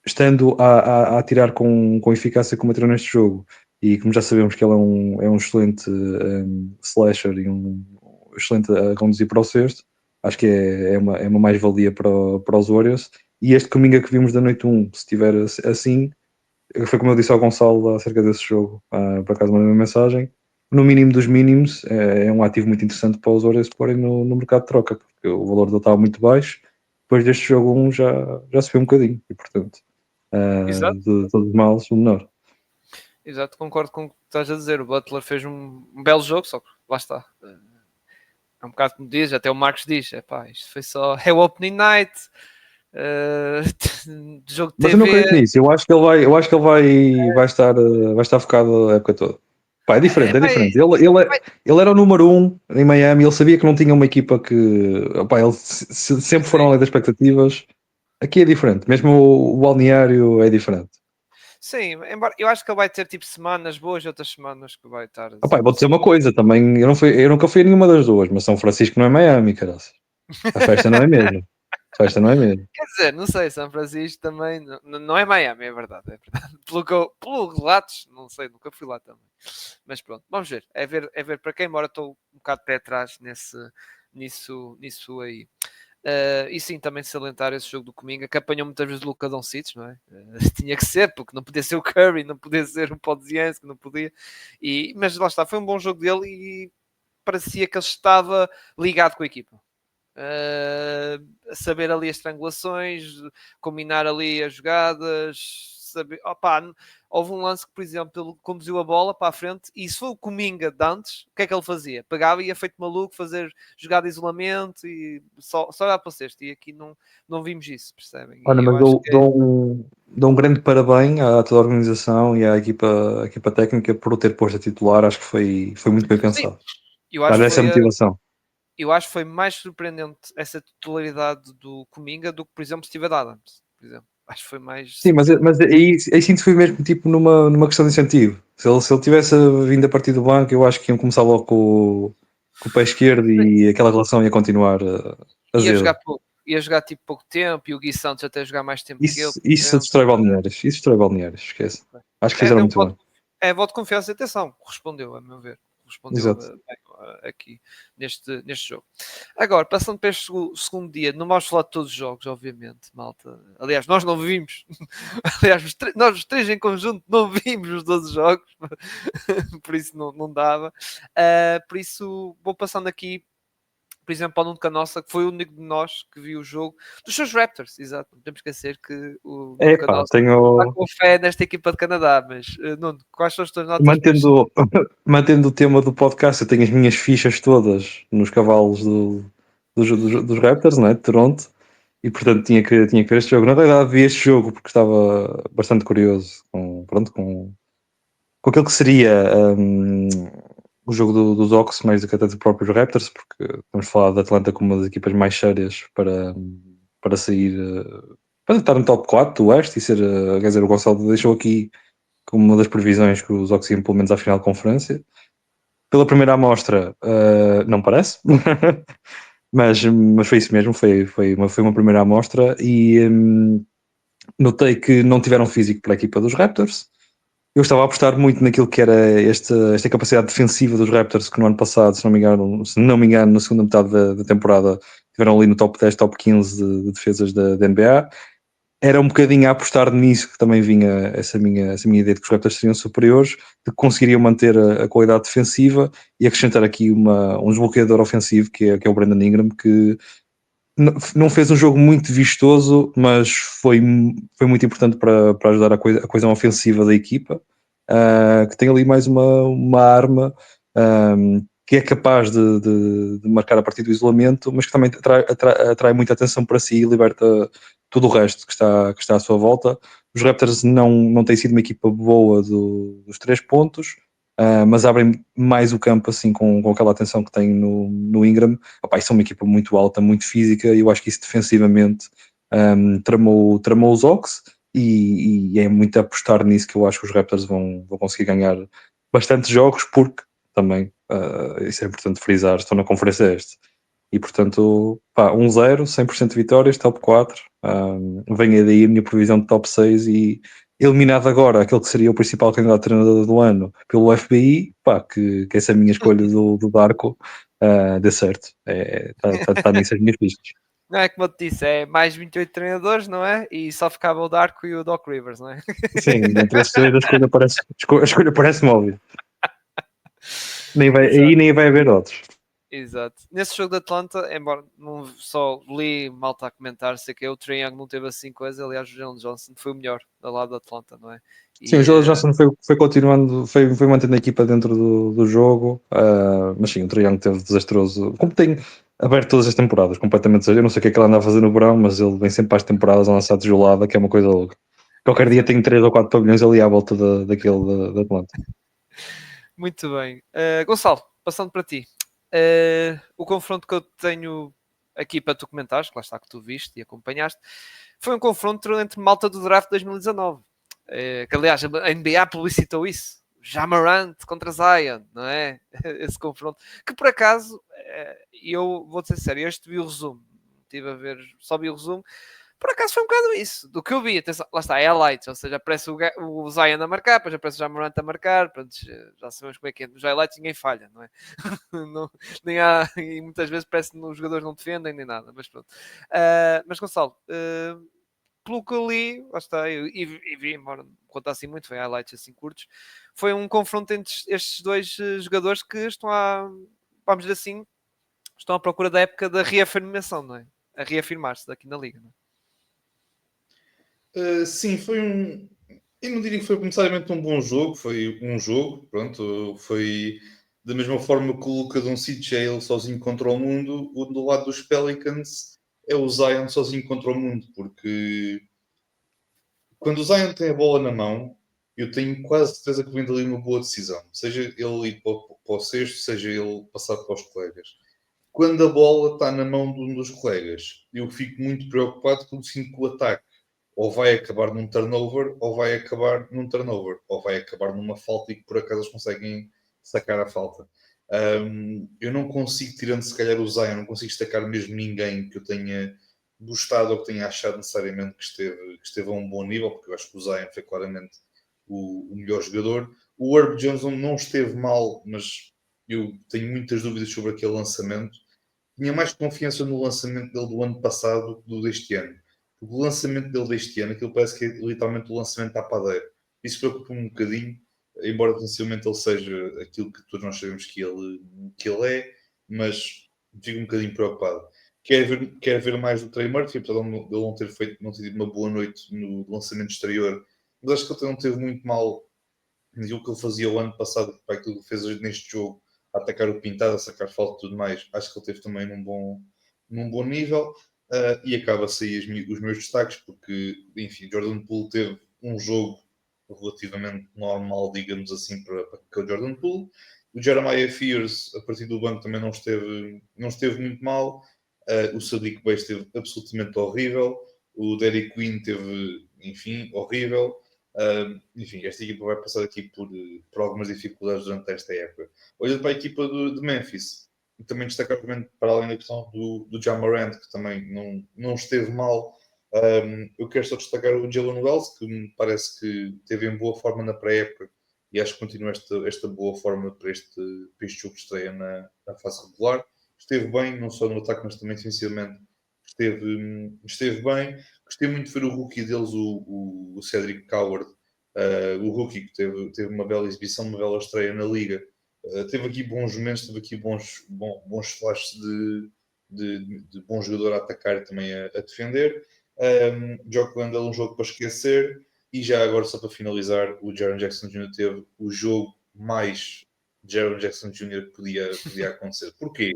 estando a atirar com eficácia como atirou neste jogo. E como já sabemos que ele é um excelente slasher e um excelente a conduzir para o cesto, acho que é uma mais-valia para os Warriors. E este Cominga que vimos da noite 1, se estiver assim, foi como eu disse ao Gonçalo acerca desse jogo, por acaso mandei uma mensagem, no mínimo dos mínimos, é um ativo muito interessante para os Warriors porem no mercado de troca, porque o valor dele estava muito baixo. Depois deste jogo 1 já subiu um bocadinho, e portanto, Exato. de todos os males, o menor. Exato, concordo com o que estás a dizer. O Butler fez um belo jogo, só que lá está. É um bocado como diz, até o Marcos diz: isto foi só. É o opening night. jogo de Mas eu não TV. acredito nisso. Vai estar focado a época toda. Pá, é diferente, é Vai, diferente. Ele era o número um em Miami, ele sabia que não tinha uma equipa que. Pá, sempre foram sim, além das expectativas. Aqui é diferente, mesmo o balneário é diferente. sim, embora eu acho que ele vai ter tipo semanas boas e outras semanas que vai estar Ah, pá, assim. vou dizer uma coisa também, eu nunca fui a nenhuma das duas, mas São Francisco não é Miami, caraças. A festa não é mesmo. A festa não é mesmo. Quer dizer, não sei, São Francisco também não é Miami, é verdade, é verdade. Pelo relatos, não sei, nunca fui lá também. Mas pronto, vamos ver. É ver para quem, embora estou um bocado de pé atrás nisso aí. E sim, também salientar esse jogo do Cominga, que apanhou muitas vezes o Luka Doncic, não é? Tinha que ser, porque não podia ser o Curry, não podia ser o Podziemski, não podia. Mas lá está, foi um bom jogo dele e parecia que ele estava ligado com a equipa. Saber ali as triangulações, combinar ali as jogadas, saber, houve um lance que, por exemplo, ele conduziu a bola para a frente e se foi o Cominga de antes, o que é que ele fazia? Pegava e ia feito maluco, fazer jogada de isolamento e só olhar para o cesto. E aqui não vimos isso, percebem? Olha, E eu mas acho que dou um grande parabéns à toda a organização e à equipa técnica por o ter posto a titular. Acho que foi muito bem sim, pensado. eu acho Dar que essa foi motivação. mais surpreendente essa titularidade do Cominga do que, por exemplo, Steven Adams. Por exemplo. Acho que foi mais Sim, surpreendente. mas aí sinto que foi mesmo tipo numa questão de incentivo. Se ele tivesse vindo a partir do banco, eu acho que iam começar logo com o pé esquerdo e aquela relação ia continuar Ia azeda. jogar pouco, ia jogar tipo pouco tempo e o Gui Santos até jogar mais tempo que ele, por Isso exemplo. destrói balneários. Isso destrói balneários, esquece. Acho que É, fizeram é um muito voto, bem. é voto de confiança e atenção, correspondeu, a meu ver. Correspondeu Exato. bem aqui neste jogo. Agora, passando para este segundo dia, não vamos falar de todos os jogos, obviamente, malta. Aliás, nós não vimos. Aliás, nós os três em conjunto não vimos os 12 jogos, por isso não dava. Por isso, vou passando aqui por exemplo, ao Nuno Canossa, que foi o único de nós que viu o jogo dos seus Raptors, exato. Não podemos esquecer que o Nuno Epá, Canossa não está com fé nesta equipa de Canadá, mas Nuno, quais são as tuas notas para este? mantendo, mantendo o tema do podcast, eu tenho as minhas fichas todas nos cavalos dos Raptors, né, de Toronto, e portanto tinha que ver este jogo. Na verdade, vi este jogo porque estava bastante curioso com aquilo que seria o jogo dos Hawks, mais do que até dos próprios Raptors, porque estamos a falar de Atlanta como uma das equipas mais sérias para sair, para estar no top 4 do Oeste e ser, quer dizer, o Gonçalo deixou aqui como uma das previsões que os Hawks iam pelo menos à final de conferência. Pela primeira amostra, não parece, mas foi isso mesmo, foi uma primeira amostra e notei que não tiveram físico para a equipa dos Raptors. Eu estava a apostar muito naquilo que era esta capacidade defensiva dos Raptors, que no ano passado, se não me engano, na segunda metade da temporada, estiveram ali no top 10, top 15 de defesas da NBA. Era um bocadinho a apostar nisso que também vinha essa minha ideia de que os Raptors seriam superiores, de que conseguiriam manter a qualidade defensiva e acrescentar aqui um desbloqueador ofensivo, que é o Brandon Ingram, que não fez um jogo muito vistoso, mas foi muito importante para ajudar a coesão ofensiva da equipa, que tem ali mais uma arma que é capaz de marcar a partir do isolamento, mas que também atrai muita atenção para si e liberta todo o resto que está à sua volta. Os Raptors não têm sido uma equipa boa dos 3 pontos, mas abrem mais o campo assim com aquela atenção que têm no Ingram. Opa, e são uma equipa muito alta, muito física, e eu acho que isso defensivamente tramou os Hawks, e é muito apostar nisso que eu acho que os Raptors vão conseguir ganhar bastantes jogos, porque também, isso é importante frisar, estão na Conferência Este. E portanto, 1-0, 100% de vitórias, top 4. Venha daí a minha previsão de top 6 e eliminado agora aquele que seria o principal candidato a treinador do ano pelo FBI, que essa minha escolha do Darko dê certo. Está nisso as minhas pistas. Não é como eu te disse, é mais 28 treinadores, não é? E só ficava o Darko e o Doc Rivers, não é? Sim, entre esses dois a escolha parece-me óbvia. Exato. Nem vai haver outros. Exato. Nesse jogo de Atlanta, embora não só li malta a comentar, sei que o Trae Young não teve assim coisa, aliás, o Jalen Johnson foi o melhor do lado da Atlanta, não é? Sim, o E, Jalen Johnson foi continuando, foi mantendo a equipa dentro do jogo, mas sim, o Trae Young teve desastroso, como tem aberto todas as temporadas, completamente desastroso. Eu não sei o que é que ele anda a fazer no verão, mas ele vem sempre para as temporadas a lançar tijolada, que é uma coisa louca. Qualquer dia tem 3 ou 4 pavilhões ali à volta daquele da Atlanta. muito bem. Gonçalo, passando para ti. O confronto que eu tenho aqui para tu comentares, que lá está que tu viste e acompanhaste, foi um confronto entre malta do draft 2019. Que aliás a NBA publicitou isso. Ja Morant contra Zion, não é? Esse confronto. Que por acaso, eu vou ser sério, este vi o resumo. Estive a ver, só vi o resumo. Por acaso foi um bocado isso. Do que eu vi, atenção, lá está, highlights, ou seja, aparece o Zion a marcar, depois aparece o Jamorant a marcar, pronto, já sabemos como é que é. Nos highlights ninguém falha, não é? Não, nem há, e muitas vezes parece que os jogadores não defendem nem nada, mas pronto. Mas Gonçalo, pelo que eu li, lá está, e vi, embora não contar assim muito, foi highlights assim curtos, foi um confronto entre estes dois jogadores que estão vamos dizer assim, estão à procura da época da reafirmação, não é? A reafirmar-se daqui na Liga, não é? Sim, foi um. Eu não diria que foi necessariamente um bom jogo, foi um jogo, pronto, foi da mesma forma que o Luka Doncic é ele sozinho contra o mundo, o do lado dos Pelicans é o Zion sozinho contra o mundo, porque quando o Zion tem a bola na mão, eu tenho quase certeza que vem dali uma boa decisão, seja ele ir para o cesto, seja ele passar para os colegas. Quando a bola está na mão de um dos colegas, eu fico muito preocupado porque sinto que o ataque ou vai acabar num turnover, ou vai acabar num turnover, ou vai acabar numa falta e que por acaso eles conseguem sacar a falta. Eu não consigo, tirando se calhar o Zion, não consigo destacar mesmo ninguém que eu tenha gostado ou que tenha achado necessariamente que esteve a um bom nível, porque eu acho que o Zion foi claramente o melhor jogador. O Herb Jones não esteve mal, mas eu tenho muitas dúvidas sobre aquele lançamento. Tinha mais confiança no lançamento dele do ano passado do que do deste ano. Porque o lançamento dele deste ano, aquilo parece que é literalmente o lançamento à padeira. Isso preocupa-me um bocadinho, embora potencialmente ele seja aquilo que todos nós sabemos que ele é, mas fico um bocadinho preocupado. Quero ver mais do Trey Murphy, apesar de ele não ter tido uma boa noite no lançamento exterior, mas acho que ele também não teve muito mal naquilo que ele fazia o ano passado, para aquilo que ele fez hoje neste jogo, a atacar o pintado, a sacar falta e tudo mais. Acho que ele teve também num bom nível. E acaba-se aí os meus destaques, porque, enfim, Jordan Poole teve um jogo relativamente normal, digamos assim, para o Jordan Poole. O Jeremiah Fears, a partir do banco, também não esteve muito mal. O Sadiq Bey esteve absolutamente horrível. O Derrick Queen teve, enfim, horrível. Enfim, esta equipa vai passar aqui por algumas dificuldades durante esta época. Olhando para a equipa de Memphis, também destacar para além da questão do Ja Morant, que também não esteve mal. Eu quero só destacar o Jalen Wells, que me parece que esteve em boa forma na pré-época e acho que continua esta boa forma para este jogo de estreia na fase regular. Esteve bem, não só no ataque, mas também defensivamente. Esteve bem. Gostei muito de ver o rookie deles, o Cedric Coward, o rookie que teve uma bela exibição, uma bela estreia na Liga. Teve aqui bons momentos, teve aqui bons flashes de bom jogador a atacar e também a defender. Jock Landale, um jogo para esquecer. E já agora, só para finalizar, o Jaren Jackson Jr. teve o jogo mais Jaren Jackson Jr. que podia acontecer. Porquê?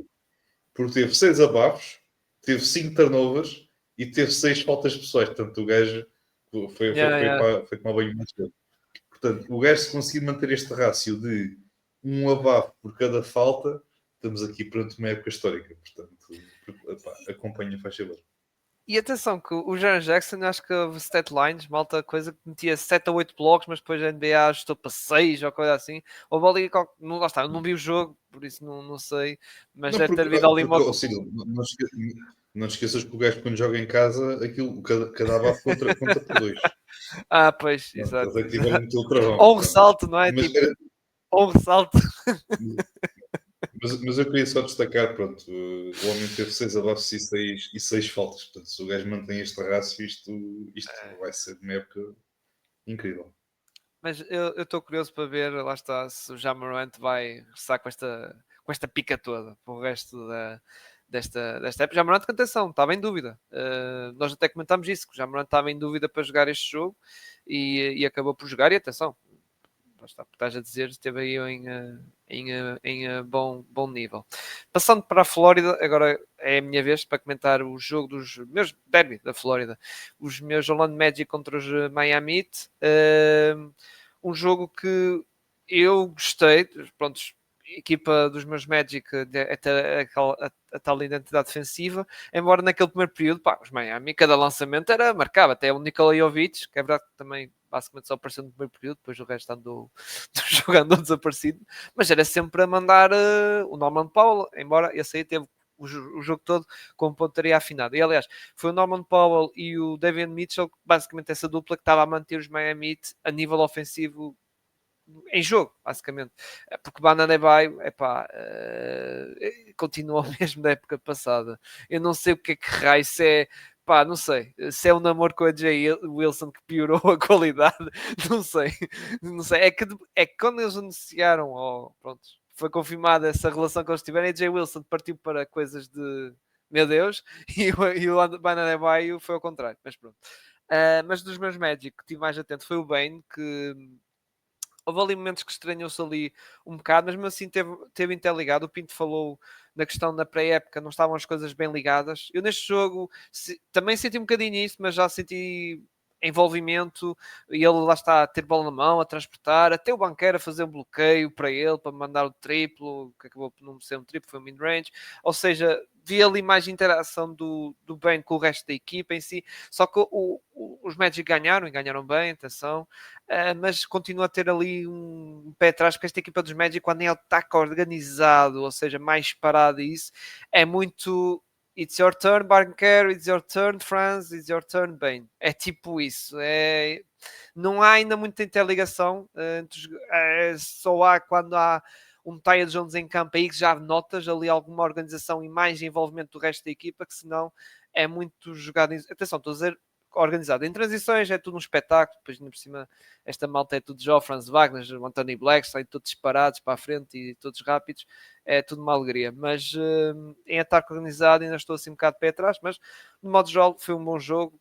Porque teve 6 abafos, teve 5 turnovers e teve 6 faltas pessoais. Portanto, o gajo Yeah, yeah. foi com uma banho muito cedo. Portanto, o gajo, se conseguir manter este rácio de um abafo por cada falta, estamos aqui perante uma época histórica. Portanto, acompanha, faz favor. E atenção que o Jaren Jackson, acho que houve stat lines, malta coisa que metia 7 a 8 blocos, mas depois a NBA ajustou para 6 ou coisa assim. Houve ali, não, lá está, eu não vi o jogo, por isso não sei, mas Não, deve ter porque, havido ali porque uma... oh, Ciro, não te esqueças que o gajo, quando joga em casa, aquilo, cada abafo conta por 2. Pois, Eles exato, é que tiveram exato. muito o travão. Ou um Pronto. ressalto, não é? Mas, Tipo, ou um ressalto. mas eu queria só destacar, pronto, o homem teve 6 abafos e 6 faltas. Portanto, se o gajo mantém este rácio, isto vai ser uma época incrível. Mas eu estou curioso para ver, lá está, se o Jamorant vai estar com com esta pica toda para o resto desta época. Já Morant, atenção, estava em dúvida. Nós até comentámos isso, que o Morant estava em dúvida para jogar este jogo e acabou por jogar. E atenção, estás a dizer, esteve aí em bom nível. Passando para a Flórida, agora é a minha vez para comentar o jogo dos meus derby da Flórida. Os meus Orlando Magic contra os Miami Heat. Um jogo que eu gostei, pronto, a equipa dos meus Magic a tal identidade defensiva, embora naquele primeiro período, os Miami, cada lançamento marcava, até o Nikola Jovic, que é verdade que também basicamente só apareceu no primeiro período, depois o resto andou jogando desaparecido, mas era sempre a mandar o Norman Powell, embora esse aí teve o jogo todo com pontaria afinada. E aliás, foi o Norman Powell e o Davion Mitchell, basicamente essa dupla que estava a manter os Miami Heat a nível ofensivo em jogo, basicamente. Porque Bananebaio, continua o mesmo da época passada. Eu não sei o que é que raio, se é, não sei, se é o namoro com a Jay Wilson que piorou a qualidade, não sei. É que quando eles anunciaram, pronto, foi confirmada essa relação que eles tiveram, e a Jay Wilson partiu para coisas de meu Deus, e o Bananebaio foi ao contrário, mas pronto. Mas dos meus Magic que estive mais atento foi o Bane, que houve ali momentos que estranhou-se ali um bocado, mas mesmo assim teve interligado. O Pinto falou na questão da pré-época, não estavam as coisas bem ligadas. Eu neste jogo também senti um bocadinho isso, mas já senti envolvimento, e ele lá está a ter bola na mão, a transportar, até o banqueiro a fazer um bloqueio para ele, para mandar o triplo, que acabou por não ser um triplo, foi um mid-range. Ou seja, vi ali mais interação do Ben com o resto da equipa em si, só que os Magic ganharam, e ganharam bem, atenção, mas continua a ter ali um pé atrás, porque esta equipa dos Magic, quando é ataque organizado, ou seja, mais parado, isso é muito it's your turn, Banquero, it's your turn, Franz, it's your turn, Bane. É tipo isso. Não há ainda muita interligação. Só há quando há um Tyus Jones em campo aí que já notas ali alguma organização e mais envolvimento do resto da equipa, que senão é muito jogado. Atenção, estou a dizer organizado. Em transições é tudo um espetáculo, depois por cima esta malta é tudo já, Franz Wagner, o Anthony Black, saem todos disparados para a frente e todos rápidos, é tudo uma alegria, mas em ataque organizado ainda estou assim um bocado de pé atrás, mas no modo geral foi um bom jogo,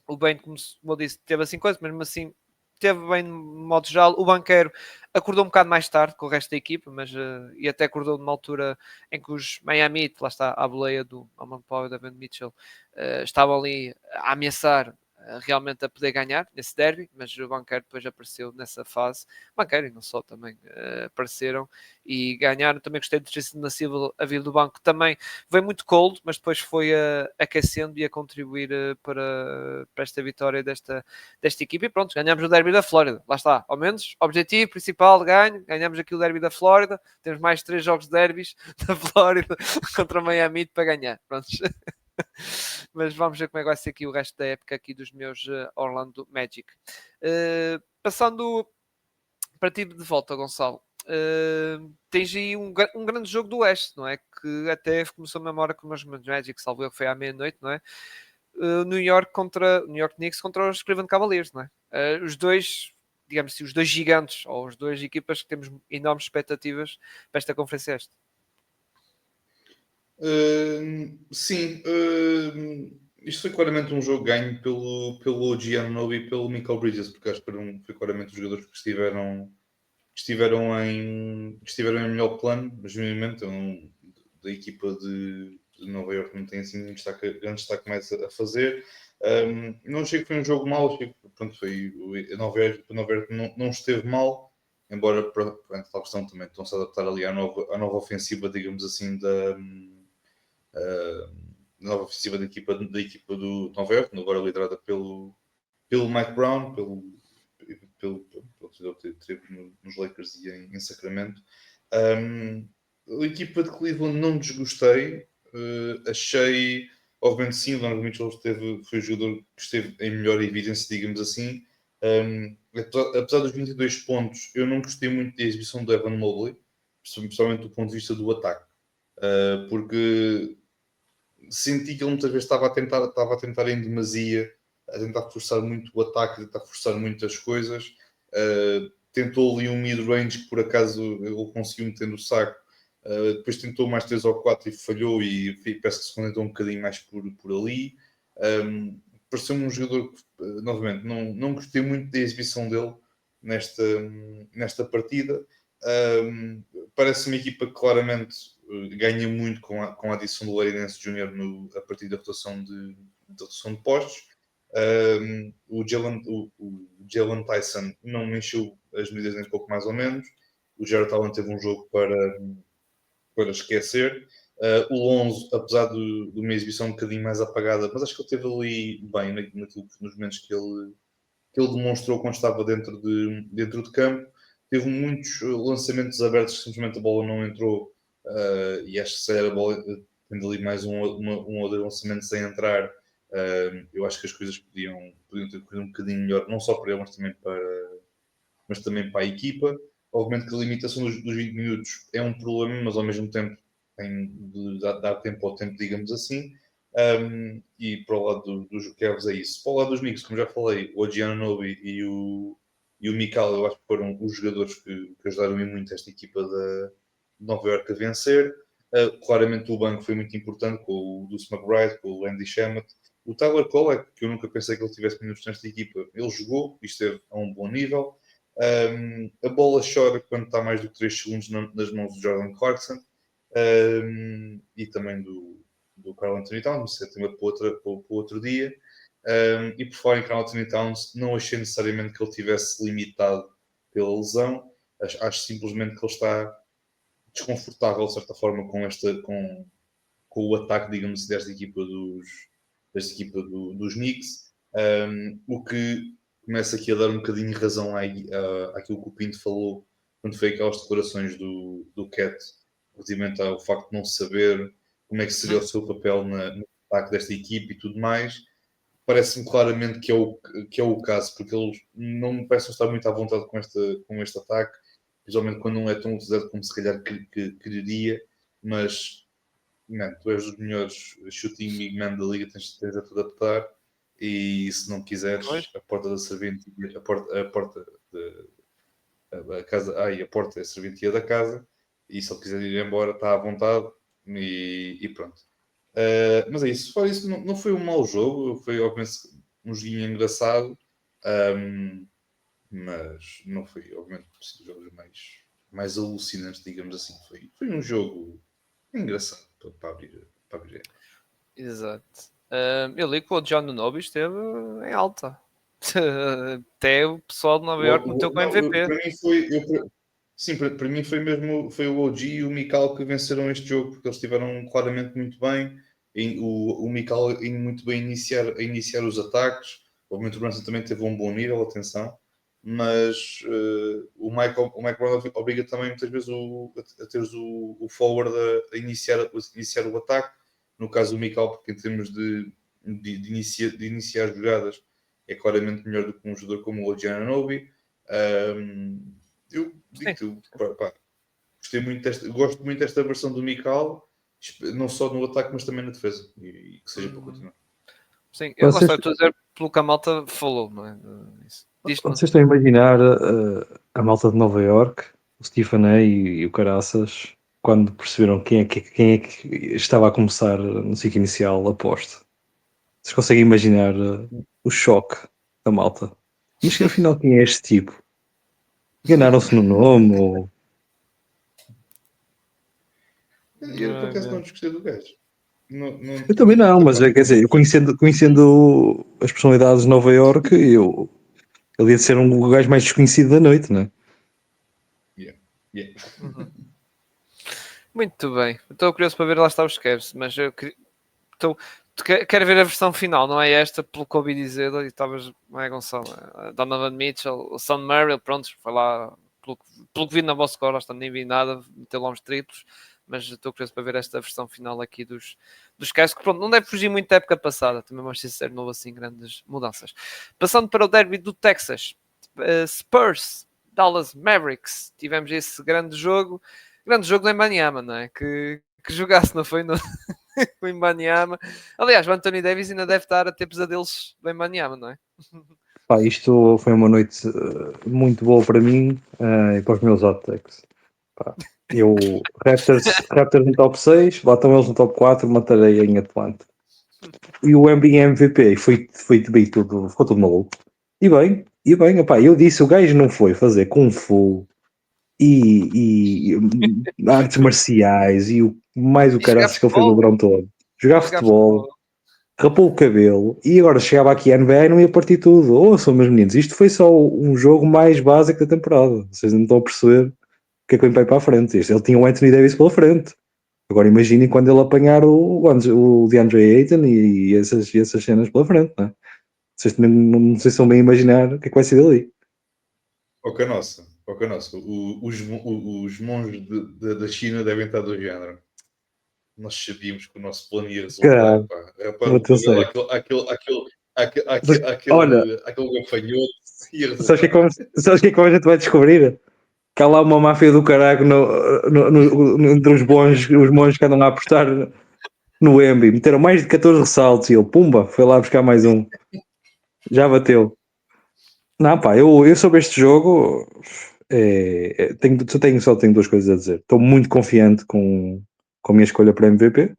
o bem, como eu disse, teve assim coisas, mas mesmo assim teve bem no modo geral. O banqueiro acordou um bocado mais tarde com o resto da equipa, mas e até acordou numa altura em que os Miami, lá está a boleia do Norman Powell e da Ben Mitchell, estavam ali a ameaçar realmente a poder ganhar nesse derby, mas o banqueiro depois apareceu nessa fase. O banqueiro e não só também apareceram e ganharam. Também gostei de Tristan da Silva a vir do banco, também veio muito cold, mas depois foi aquecendo e a contribuir para esta vitória desta equipa. E pronto, ganhamos o derby da Flórida. Lá está, ao menos, objetivo principal de ganho, ganhamos aqui o derby da Flórida. Temos mais 3 jogos de derbys da Flórida contra o Miami para ganhar. Pronto. Mas vamos ver como é que vai ser aqui o resto da época aqui dos meus Orlando Magic. Passando para ti de volta, Gonçalo. Tens aí um grande jogo do Oeste, não é? Que até começou a memória com os meus Magic, salvo eu que foi à meia-noite, não é? New York Knicks contra os Cleveland Cavaliers, não é? Os dois, digamos assim, os dois gigantes, ou as duas equipas que temos enormes expectativas para esta conferência este. Sim, isto foi claramente um jogo ganho pelo OG Anunoby e pelo Michael Bridges, porque acho que foi claramente os jogadores que estiveram em melhor plano, mas genuinamente da equipa de Nova York não tem assim grande destaque mais a fazer. Não achei que foi um jogo mau, achei que pronto, a Nova York não esteve mal, embora por tal questão também estão-se a adaptar ali à nova ofensiva, digamos assim, da nova ofensiva da equipa do Nova York, agora liderada pelo Mike Brown, pelo nos Lakers e em Sacramento. A equipa de Cleveland não desgostei. Achei, obviamente sim, o Donovan Mitchell foi o jogador que esteve em melhor evidência, digamos assim. Apesar dos 22 pontos, eu não gostei muito da exibição do Evan Mobley, principalmente do ponto de vista do ataque. Porque senti que ele muitas vezes estava a tentar em demasia, a tentar forçar muito o ataque, a tentar forçar muitas coisas. tentou ali um mid-range que por acaso ele conseguiu meter no saco. Depois tentou mais 3 ou 4 e falhou, e parece que se contentou um bocadinho mais por ali. Pareceu-me um jogador que, novamente, não gostei muito da exibição dele nesta partida. Parece uma equipa que claramente ganha muito com a adição do Larry Nance Jr. a partir da rotação de postos. O Jalen Tyson não me encheu as medidas nem pouco mais ou menos. O Jared Allen teve um jogo para esquecer. O Lonzo, apesar de uma exibição um bocadinho mais apagada, mas acho que ele esteve ali bem nos momentos que ele demonstrou quando estava dentro de campo. Teve muitos lançamentos abertos que simplesmente a bola não entrou, e acho que se a bola tendo ali mais um ou dois lançamentos sem entrar, eu acho que as coisas podiam ter corrido um bocadinho melhor, não só para ele, mas também para a equipa. Obviamente que a limitação dos 20 minutos é um problema, mas ao mesmo tempo tem de dar tempo ao tempo, digamos assim. E para o lado dos Cavs é isso. Para o lado dos Knicks, como já falei, o Giannobi e o Mikal, eu acho que foram os jogadores que ajudaram muito esta equipa de Nova Iorque a vencer. Claramente o banco foi muito importante, com o Deuce McBride, com o Landy Shamet. O Tyler Kolek, que eu nunca pensei que ele tivesse minutos nesta equipa, ele jogou e esteve a um bom nível. A bola chora quando está mais do que 3 segundos nas mãos do Jordan Clarkson, e também do Karl Anthony Towns, isso é tema para o outro dia. E por falar em Karl Anthony Towns, não achei necessariamente que ele tivesse limitado pela lesão. Acho simplesmente que ele está desconfortável de certa forma com o ataque, digamos assim, desta equipa dos Knicks, o que começa aqui a dar um bocadinho de razão àquilo que o Pinto falou quando foi aquelas declarações do Cat relativamente ao facto de não saber como é que seria o seu papel no ataque desta equipe e tudo mais. Parece-me claramente que é o caso, porque eles não me parecem estar muito à vontade com este ataque, principalmente quando não é tão utilizado como se calhar quereria, mas man, tu és os melhores shooting big man da liga, tens a te adaptar, e se não quiseres, a porta da serventia, a porta é a serventia da casa, e se ele quiser ir embora está à vontade, e pronto. Mas é isso. Fora isso, não foi um mau jogo, foi obviamente um joguinho engraçado, mas não foi obviamente um dos jogos mais alucinantes, digamos assim. Foi um jogo engraçado para abrir. Exato. Eu li que o John Nobi esteve em alta. Até o pessoal de Nova Iorque meteu com o MVP. Para mim para mim foi o OG e o Mikal que venceram este jogo, porque eles estiveram claramente muito bem. O Mikal indo muito bem a iniciar os ataques. Obviamente o Brunson também teve um bom nível, atenção, mas o Mike Brown obriga também muitas vezes a teres o forward a iniciar o ataque. No caso do Mikal, porque em termos de iniciar jogadas é claramente melhor do que um jogador como o Giannobi. Eu digo gostei muito gosto muito desta versão do Mikal, não só no ataque, mas também na defesa, e que seja para continuar. Sim, eu gosto de dizer pelo que a malta falou, não é? Vocês estão a imaginar a malta de Nova Iorque, o Stephen A. e o Caraças, quando perceberam quem é que estava a começar no ciclo inicial aposto. Vocês conseguem imaginar o choque da malta? Mas que afinal quem é este tipo? Enganaram-se no nome? Ou... Eu por acaso não desgostei do gajo. Eu também não, mas quer dizer, eu conhecendo as personalidades de Nova Iorque, ele ia ser um gajo mais desconhecido da noite, não é? Yeah. Muito bem. Estou curioso para ver lá está os Cavs, mas eu quero ver a versão final, não é esta, pelo que ouvi dizer, e estavas, não é, Gonçalo? Donovan Mitchell, o Son Merrill, pronto, foi lá, pelo que vi na vossa cor, nem vi nada, meteu lá uns triplos, mas estou curioso para ver esta versão final aqui dos Cavs, que pronto, não deve fugir muito da época passada, também vamos ser não houve assim grandes mudanças. Passando para o derby do Texas, Spurs, Dallas Mavericks, tivemos esse grande jogo da Embanyama, não é? Que jogasse, não foi? o Wembanyama. Aliás, o Anthony Davis ainda deve estar a ter pesadelos do Wembanyama, não é? Pá, isto foi uma noite muito boa para mim e para os meus hot takes. Pá, eu, Raptors no top 6, lá estão eles no top 4, matarei em Atlanta. E o MVP foi bem tudo, ficou tudo maluco. E bem, opá, eu disse, o gajo não foi fazer Kung Fu e artes marciais e mais o E jogar caraças que ele fez no futebol. verão todo. Jogar Jogar futebol, futebol. rapou o cabelo e agora chegava aqui a NBA e não ia partir tudo. Ouçam, meus meninos, isto foi só um jogo mais básico da temporada. Vocês não estão a perceber o que é que vem para a frente. Ele tinha o Anthony Davis pela frente. Agora imaginem quando ele apanhar o DeAndre Ayton e essas cenas pela frente, não é? Vocês não sei se estão bem a imaginar o que é que vai ser dali. Ok, nossa. Os monges da China devem estar do género. Nós sabíamos que o nosso plano ia resultar. Caralho, Pá. Rapaz, vou o ter cabelo, certo. Olha, aquele gafanhoto ia sabes o que, resultar. sabes que é que a gente vai descobrir? Que há lá uma máfia do caralho entre os monges que andam a apostar no Embi. Meteram mais de 14 ressaltos e ele, pumba, foi lá buscar mais um. Já bateu. Não, pá, eu sobre este jogo só tenho duas coisas a dizer. Estou muito confiante com a minha escolha para MVP.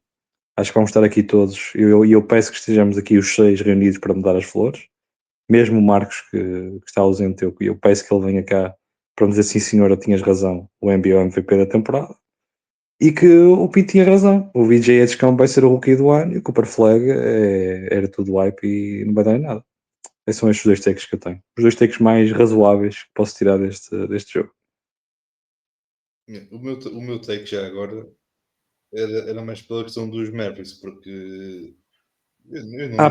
Acho que vamos estar aqui todos. E eu peço que estejamos aqui os 6 reunidos para me dar as flores. Mesmo o Marcos, que está ausente, eu peço que ele venha cá para me dizer sim, senhora, tinhas razão. O NBA é o MVP da temporada. E que o Pinto tinha razão. O VJ Edgecamp vai ser o rookie do ano e o Cooper Flag era tudo hype e não vai dar em nada. Esses são estes dois takes que eu tenho. Os dois takes mais razoáveis que posso tirar deste jogo. O meu take já agora era mais pela questão dos Mavericks, porque eu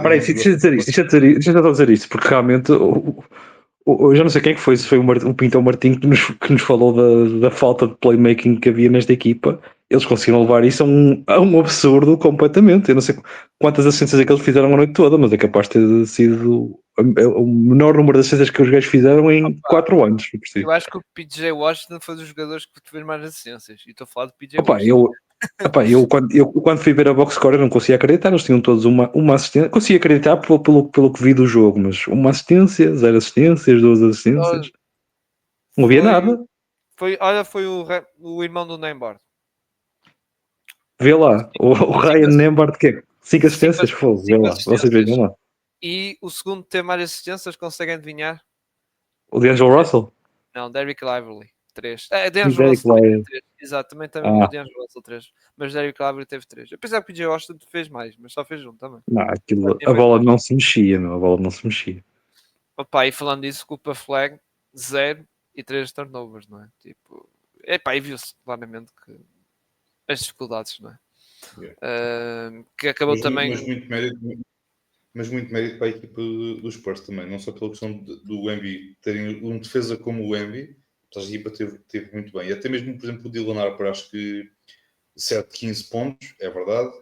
Peraí, não deixa eu gosto dizer isto, deixa eu só dizer isto, porque realmente eu já não sei quem é que foi, se foi o Pinto ou o Martim que nos falou da falta de playmaking que havia nesta equipa. Eles conseguiram levar isso a um absurdo completamente. Eu não sei quantas assistências é que eles fizeram a noite toda, mas é capaz de ter sido o menor número de assistências que os gajos fizeram em 4 anos. Eu acho que o PJ Washington foi dos jogadores que fez mais assistências. E estou a falar do PJ Opa, Washington. quando fui ver a box score eu não conseguia acreditar, eles tinham todos uma assistência, conseguia acreditar pelo que vi do jogo, mas uma assistência, 0 assistências, 2 assistências, não havia nada. Foi o irmão do Nembor. Vê lá, o Ryan Nembhard, que é 5 assistências, fogo, vê Cinco lá, vocês vejam lá. E o segundo tem mais assistências, conseguem adivinhar? O D'Angelo Russell? Não, Derrick Lively, 3. D'Angelo Derek Russell também teve Lively. 3. Exato, também o Ah, D'Angelo Russell 3. Mas Derrick Lively teve 3. Eu pensava que o PJ Washington fez mais, mas só fez um também. não, Tinha a feito bola mais. não se mexia, meu, a bola não se mexia. Opa, e falando disso, culpa Flag, 0 e 3 turnovers, não é? Tipo, e viu-se claramente que as dificuldades, não é? Que acabou também. Mas muito mérito para a equipa dos Spurs também, não só pela questão do Embiid terem um defesa como o Embiid, a equipa teve muito bem. E até mesmo, por exemplo, o Dylan Harper, acho que 7, 15 pontos, é verdade.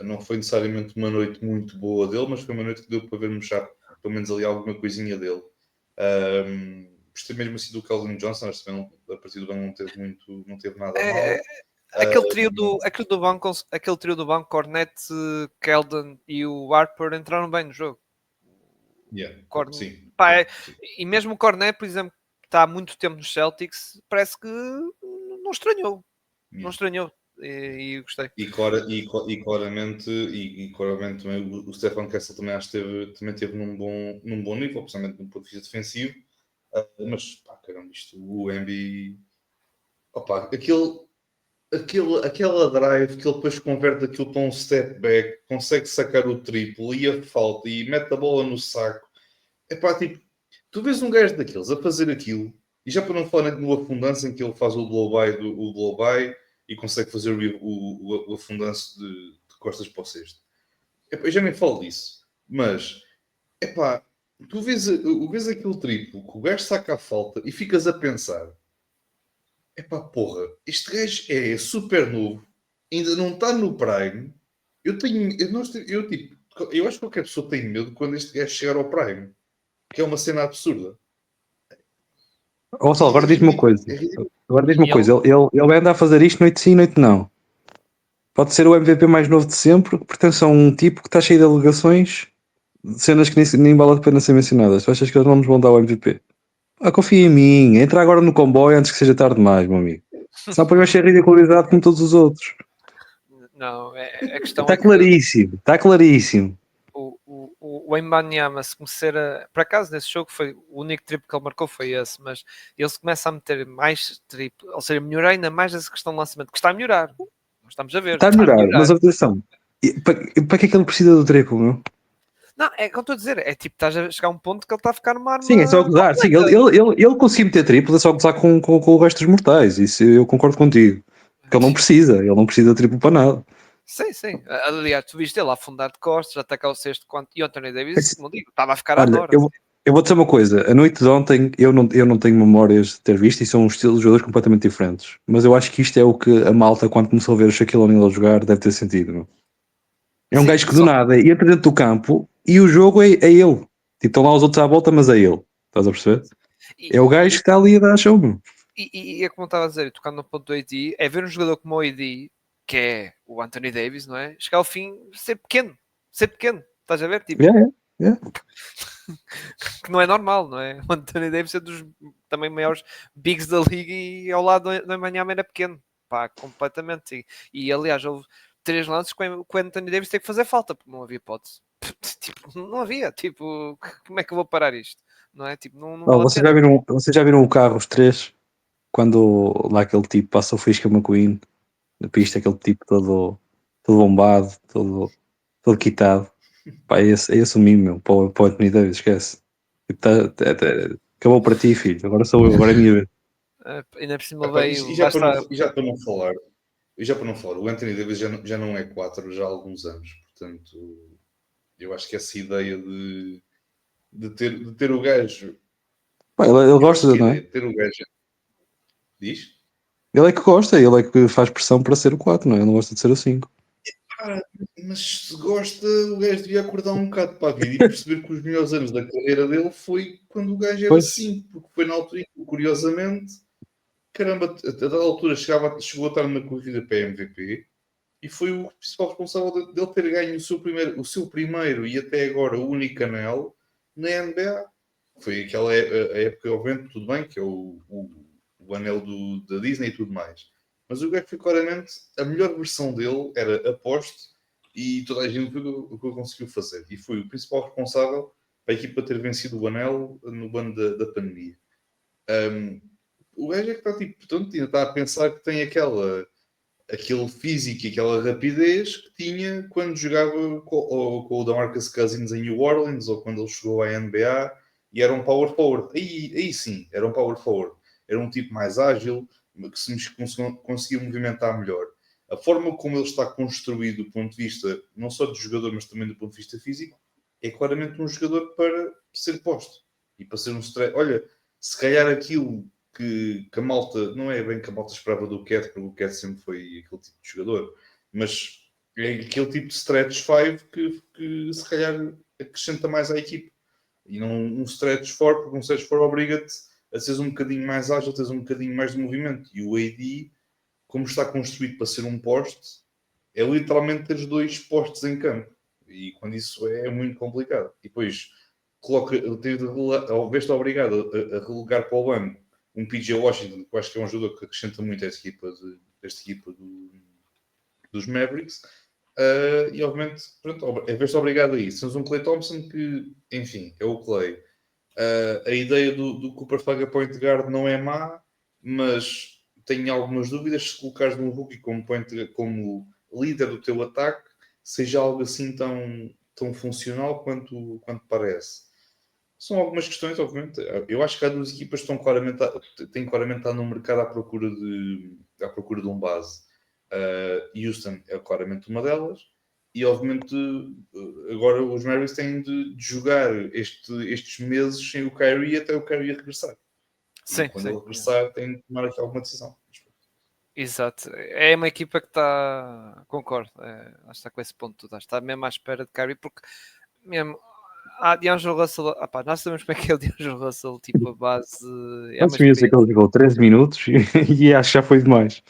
Não foi necessariamente uma noite muito boa dele, mas foi uma noite que deu para vermos já, pelo menos ali, alguma coisinha dele. Gostei mesmo assim do Calvin Johnson, acho que também a partir do banco não teve nada mal. Aquele trio do banco, Cornet, Keldon e o Harper entraram bem no jogo. Sim, Pá, sim. E mesmo o Cornet, por exemplo, que está há muito tempo nos Celtics, parece que não estranhou. Não estranhou. E gostei. E claramente também, o Stefan Kessel também acho que também teve num bom nível, principalmente no ponto de vista defensivo. Mas, pá, caramba, o Embi, opa, aquela drive que ele depois converte aquilo para um step back, consegue sacar o triplo e a falta e mete a bola no saco. É pá, tipo, tu vês um gajo daqueles a fazer aquilo, e já para não falar no afundância em que ele faz o blow-by e consegue fazer o afundância de costas para o cesto. Epá, eu já nem falo disso, mas epá, tu vês aquele triplo que o gajo saca a falta e ficas a pensar: epá, porra, este gajo é super novo, ainda não está no Prime. Eu acho que qualquer pessoa tem medo quando este gajo chegar ao Prime, que é uma cena absurda. Gonçalo, agora diz-me uma coisa. É ridículo. Agora diz-me uma coisa. Ele anda a fazer isto noite sim, noite não. Pode ser o MVP mais novo de sempre, que pertence a um tipo que está cheio de alegações, de cenas que nem vale a pena ser mencionadas. Tu achas que eles não nos vão dar o MVP? Confia em mim, entra agora no comboio antes que seja tarde demais, meu amigo. Senão depois vais ser ridicularizado como todos os outros. Não, a questão Está é que claríssimo, está claríssimo. o Wembanyama, se começar por acaso nesse jogo foi o único triplo que ele marcou foi esse, mas ele se começa a meter mais triplo, ou seja, melhorar ainda mais essa questão de lançamento, que está a melhorar. Nós estamos a ver, Está a melhorar, mas atenção. Para que é que ele precisa do triplo, meu? Não, é o que eu estou a dizer, é tipo, estás a chegar a um ponto que ele está a ficar numa arma. Sim, é só gozar. Sim, ele conseguir meter triplo é só gozar com o resto dos mortais. Isso eu concordo contigo. Porque ele não precisa de triplo para nada. Sim. Aliás, tu viste ele a afundar de costas, atacar o sexto quanto. E o Anthony Davis, como digo, estava a ficar à Olha, nora. eu vou dizer uma coisa. A noite de ontem eu não tenho memórias de ter visto e são um estilo de jogadores completamente diferentes. Mas eu acho que isto é o que a malta, quando começou a ver o Shaquille O'Neal a jogar, deve ter sentido. Meu. É um Sim, gajo que do nada entra dentro do campo e o jogo é ele. Tipo, estão lá os outros à volta, mas é ele. Estás a perceber? É o gajo que está ali a dar show, meu. E é como eu estava a dizer, tocando no ponto do AD, é ver um jogador como o AD, que é o Anthony Davis, não é? Chegar ao fim, ser pequeno. Estás a ver? Tipo, Yeah. que não é normal, não é? O Anthony Davis é dos também maiores bigs da liga e ao lado do Wembanyama era pequeno. Pá, completamente. E aliás, houve 3 lances que o Anthony Davis teve que fazer falta, porque não havia hipótese. Tipo, não havia. Tipo, como é que eu vou parar isto? Não é? Tipo, não vale a pena. Vocês já viram o carro, os três? Quando lá aquele tipo passa o Fisca McQueen na pista, aquele tipo todo bombado, todo quitado. Pá, é esse o mimo, meu, para o Anthony Davis, esquece. Tipo, acabou para ti, filho. Agora sou eu, agora é a minha vez. Ainda por cima Epá, veio. Lá está. e já para não falar, o Anthony Davis já não é 4 já há alguns anos. Portanto, eu acho que essa ideia de ter o gajo. Pá, ele Eu acho gosta, que a não ideia é? de ter o gajo. Diz? Ele é que gosta, ele é que faz pressão para ser o 4, não é? Ele não gosta de ser o 5. Ah, mas se gosta, o gajo devia acordar um bocado para a vida e perceber que os melhores anos da carreira dele foi quando o gajo era Pois. 5, porque foi na altura em que, curiosamente, caramba, a dada altura chegou a estar na corrida para MVP e foi o principal responsável dele ter ganho o seu primeiro e até agora o único anel na NBA. Foi aquela a época, obviamente, tudo bem, que é o anel da Disney e tudo mais. Mas o gajo foi claramente a melhor versão dele, era aposto, e toda a gente viu o que ele conseguiu fazer. E foi o principal responsável para a equipa ter vencido o anel no ano da pandemia. O gajo é que está tipo, portanto, ainda está a pensar que tem aquele físico e aquela rapidez que tinha quando jogava com o DeMarcus Cousins em New Orleans ou quando ele chegou à NBA e era um power forward. Aí sim, era um power forward. Era um tipo mais ágil, que se conseguia movimentar melhor. A forma como ele está construído do ponto de vista, não só de jogador, mas também do ponto de vista físico, é claramente um jogador para ser posto. E para ser um stress. Olha, se calhar aquilo que a malta, não é bem que a malta esperava do Cat, porque o Cat sempre foi aquele tipo de jogador, mas é aquele tipo de stretch 5 que se calhar acrescenta mais à equipe. E não um stretch 4, porque um stretch 4 obriga-te a seres um bocadinho mais ágil, a teres um bocadinho mais de movimento. E o AD, como está construído para ser um poste, é literalmente ter dois postes em campo. E quando isso é muito complicado. E depois ao invés de obrigado a relegar para o banco um PJ Washington, que eu acho que é um jogador que acrescenta muito a esta equipa dos Mavericks. E obviamente, pronto, em vez de obrigado a isso, temos um Klay Thompson que, enfim, é o Klay. A ideia do Cooper Flag a point guard não é má, mas tenho algumas dúvidas se colocares num rookie como líder do teu ataque, seja algo assim tão funcional quanto parece. São algumas questões, obviamente. Eu acho que há duas equipas que têm claramente estado no mercado à procura de um base. Houston é claramente uma delas. E, obviamente, agora os Mavericks têm de jogar estes meses sem o Kyrie até o Kyrie regressar. Sim, E quando sim. ele regressar, têm de tomar aqui alguma decisão. Exato. É uma equipa que está. Concordo. Acho que está com esse ponto. Está mesmo à espera de Kyrie, porque mesmo. D'Angelo Russell, nós sabemos como é que é o D'Angelo Russell, tipo a base. É uma Antes me disse que experiência. ele jogou 13 minutos e acho que já foi demais.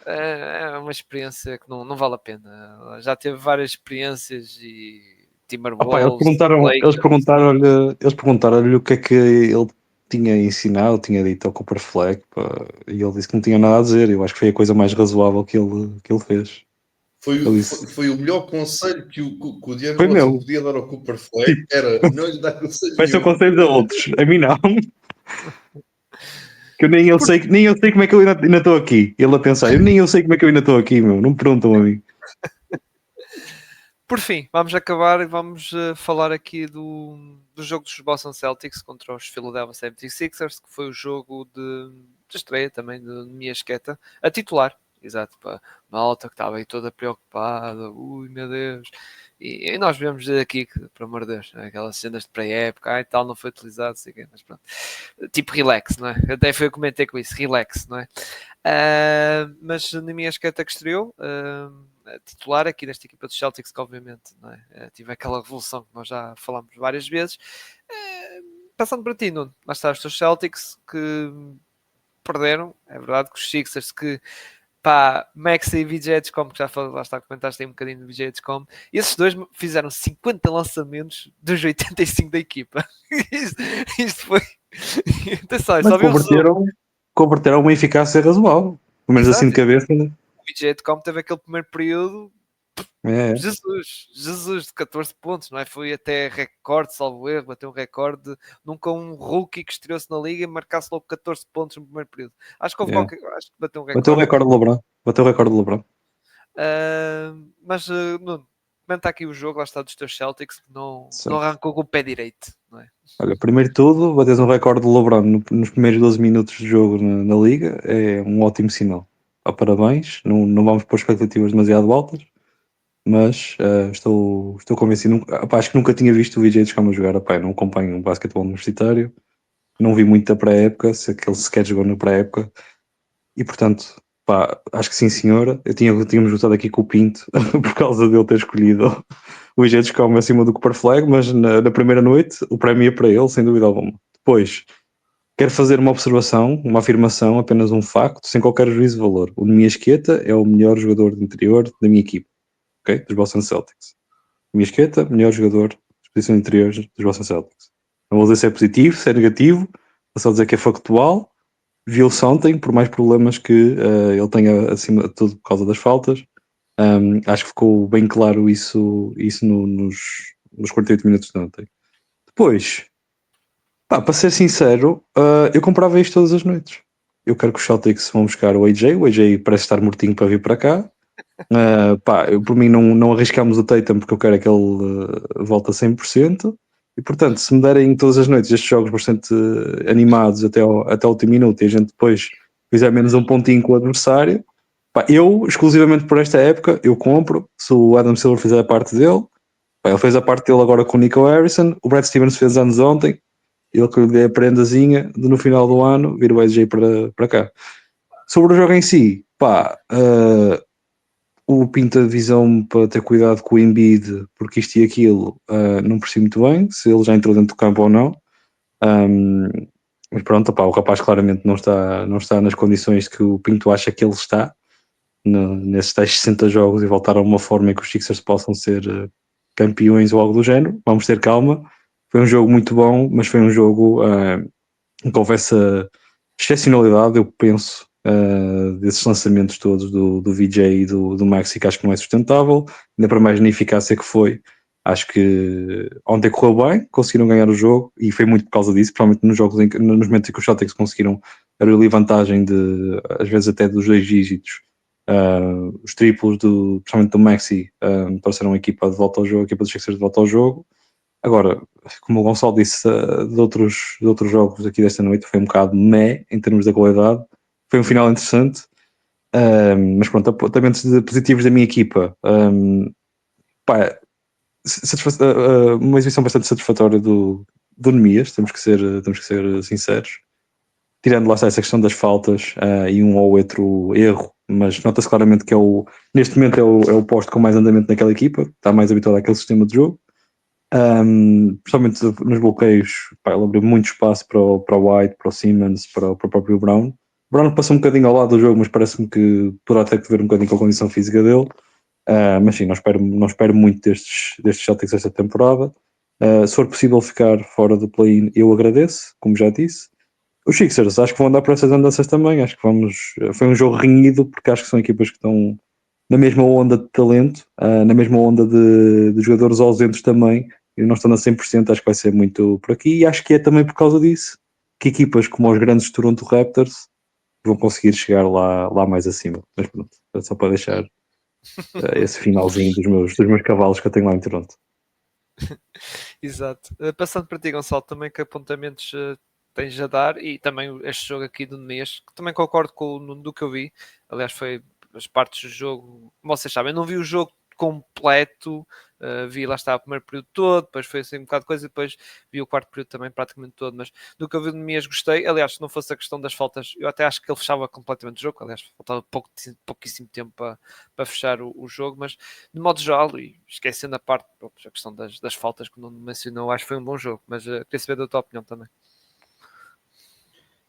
é uma experiência que não vale a pena. Já teve várias experiências e Opa, Timberwolves, eles Lakers. perguntaram-lhe o que é que ele tinha ensinado, tinha dito ao Cooper Flag, pá, e ele disse que não tinha nada a dizer. Eu acho que foi a coisa mais razoável que ele fez. Ele disse, Foi o melhor conselho que o Diana foi Watson meu, podia dar ao Cooper Flag, tipo, era não lhe dar conselho vai ser o nenhum. conselho a outros, a mim não. Que eu nem eu sei como é que eu ainda estou aqui. Ele a pensar, nem eu sei como é que eu ainda estou aqui, meu. Não me perguntam a mim. Por fim, vamos acabar e vamos falar aqui do jogo dos Boston Celtics contra os Philadelphia 76ers, que foi o jogo de estreia também de Miasqueta, a titular. Exato, para malta que estava aí toda preocupada, ui meu Deus. E nós vemos aqui que, por amor de Deus, aquelas cenas de pré-época e tal, não foi utilizado, sei quê, mas pronto. Tipo relax, não é? Até foi eu comentei com isso, relax, não é? Mas na minha esqueta que estreou, titular aqui desta equipa dos Celtics, que obviamente não é? Tive aquela revolução que nós já falámos várias vezes. Passando para ti, Nuno, lá está os teus Celtics que perderam, é verdade que os Sixers que pá, Max e VJ.com, que já lá está, comentaste aí um bocadinho do VJ.com, esses dois fizeram 50 lançamentos dos 85 da equipa. isto foi. Atenção, Mas só vi o resumo. converteram uma eficácia razoável. Pelo menos assim de Exato. cabeça, né? O VJ.com teve aquele primeiro período. É, Jesus, de 14 pontos, não é? Foi até recorde, salvo erro, bateu um recorde. Nunca um rookie que estreou-se na liga e marcasse logo 14 pontos no primeiro período. Acho que houve é. acho que bateu um Bateu o recorde. recorde de LeBron. Bateu o recorde de LeBron. Mas, Nuno, comenta aqui o jogo, lá está dos teus Celtics, que não Certo. arrancou com o pé direito, não é? Olha, primeiro de tudo, bateres um recorde de LeBron nos primeiros 12 minutos de jogo na liga é um ótimo sinal. Parabéns, não vamos pôr expectativas demasiado altas, mas estou convencido. Acho que nunca tinha visto o VJ Descama jogar. Não acompanho o basquetebol universitário, não vi muito da pré-época, se aquele sequer jogou na pré-época, e portanto, acho que sim, senhora. Tínhamos votado aqui com o Pinto por causa dele ter escolhido o VJ Descama acima do Cooper Flag, mas na primeira noite o prémio ia para ele, sem dúvida alguma. Depois, quero fazer uma observação, uma afirmação, apenas um facto, sem qualquer juízo de valor. O Miasqueta é o melhor jogador de interior da minha equipe, ok? Dos Boston Celtics. Miasqueta, melhor jogador das posições interiores dos Boston Celtics. Não vou dizer se é positivo, se é negativo, vou só dizer que é factual. Viu-se ontem, por mais problemas que ele tenha acima de tudo por causa das faltas. Acho que ficou bem claro isso nos 48 minutos de ontem. Depois, para ser sincero, eu comprava isto todas as noites. Eu quero que os Celtics vão buscar o AJ parece estar mortinho para vir para cá. Por mim não arriscamos o Tatum porque eu quero que ele volte a 100%. E portanto, se me derem todas as noites estes jogos bastante animados até o último minuto e a gente depois fizer menos um pontinho com o adversário, eu, exclusivamente por esta época, eu compro. Se o Adam Silver fizer a parte dele, ele fez a parte dele agora com o Nico Harrison, o Brad Stevens fez anos ontem, ele que lhe dei a prendazinha de no final do ano vir o AJ para cá. Sobre o jogo em si, o Pinta visão para ter cuidado com o Embiid, porque isto e aquilo, não percebi muito bem se ele já entrou dentro do campo ou não. Mas pronto, o rapaz claramente não está nas condições que o Pinto acha que ele está, nesses tais 60 jogos, e voltar a uma forma em que os Sixers possam ser campeões ou algo do género. Vamos ter calma. Foi um jogo muito bom, mas foi um jogo que houve essa excepcionalidade, eu penso, desses lançamentos todos do VJ e do Maxi, que acho que não é sustentável, ainda para mais na eficácia que foi. Acho que ontem correu bem, conseguiram ganhar o jogo e foi muito por causa disso, provavelmente nos momentos em que os Celtics conseguiram abrir ali vantagem de, às vezes até dos 2 dígitos. Os triplos, principalmente do Maxi, trouxeram a equipa de volta ao jogo, a equipa dos Sixers de volta ao jogo. Agora, como o Gonçalo disse, de outros jogos aqui desta noite, foi um bocado meh em termos da qualidade. Foi um final interessante, mas pronto, apontamentos positivos da minha equipa. Pá, uma exibição bastante satisfatória do Nemias, temos que ser sinceros. Tirando lá está essa questão das faltas e um ou outro erro, mas nota-se claramente que neste momento é o posto com mais andamento naquela equipa, está mais habituado àquele sistema de jogo. Principalmente nos bloqueios, ele abriu muito espaço para o White, para o Simmons, para o próprio Brown. Brown passou um bocadinho ao lado do jogo, mas parece-me que poderá ter que ver um bocadinho com a condição física dele. Mas sim, não espero muito destes Celtics esta temporada. Se for possível ficar fora do play-in, eu agradeço, como já disse. Os Sixers, acho que vão andar por essas andanças também. Acho que foi um jogo renhido, porque acho que são equipas que estão na mesma onda de talento, na mesma onda de jogadores ausentes também. E não estando a 100%, acho que vai ser muito por aqui. E acho que é também por causa disso que equipas como os grandes Toronto Raptors vão conseguir chegar lá mais acima. Mas pronto, é só para deixar esse finalzinho dos meus cavalos que eu tenho lá em Toronto. Exato. Passando para ti, Gonçalo, também que apontamentos tens a dar e também este jogo aqui do mês, que também concordo com o Nuno do que eu vi. Aliás, foi as partes do jogo, como vocês sabem, eu não vi o jogo completo, vi lá está o primeiro período todo, depois foi assim um bocado de coisa, e depois vi o quarto período também praticamente todo, mas do que eu vi no mês gostei. Aliás, se não fosse a questão das faltas, eu até acho que ele fechava completamente o jogo. Aliás, faltava pouquíssimo tempo para fechar o jogo, mas de modo geral, e esquecendo a parte, pronto, a questão das faltas que não mencionou, acho que foi um bom jogo, mas queria saber da tua opinião também.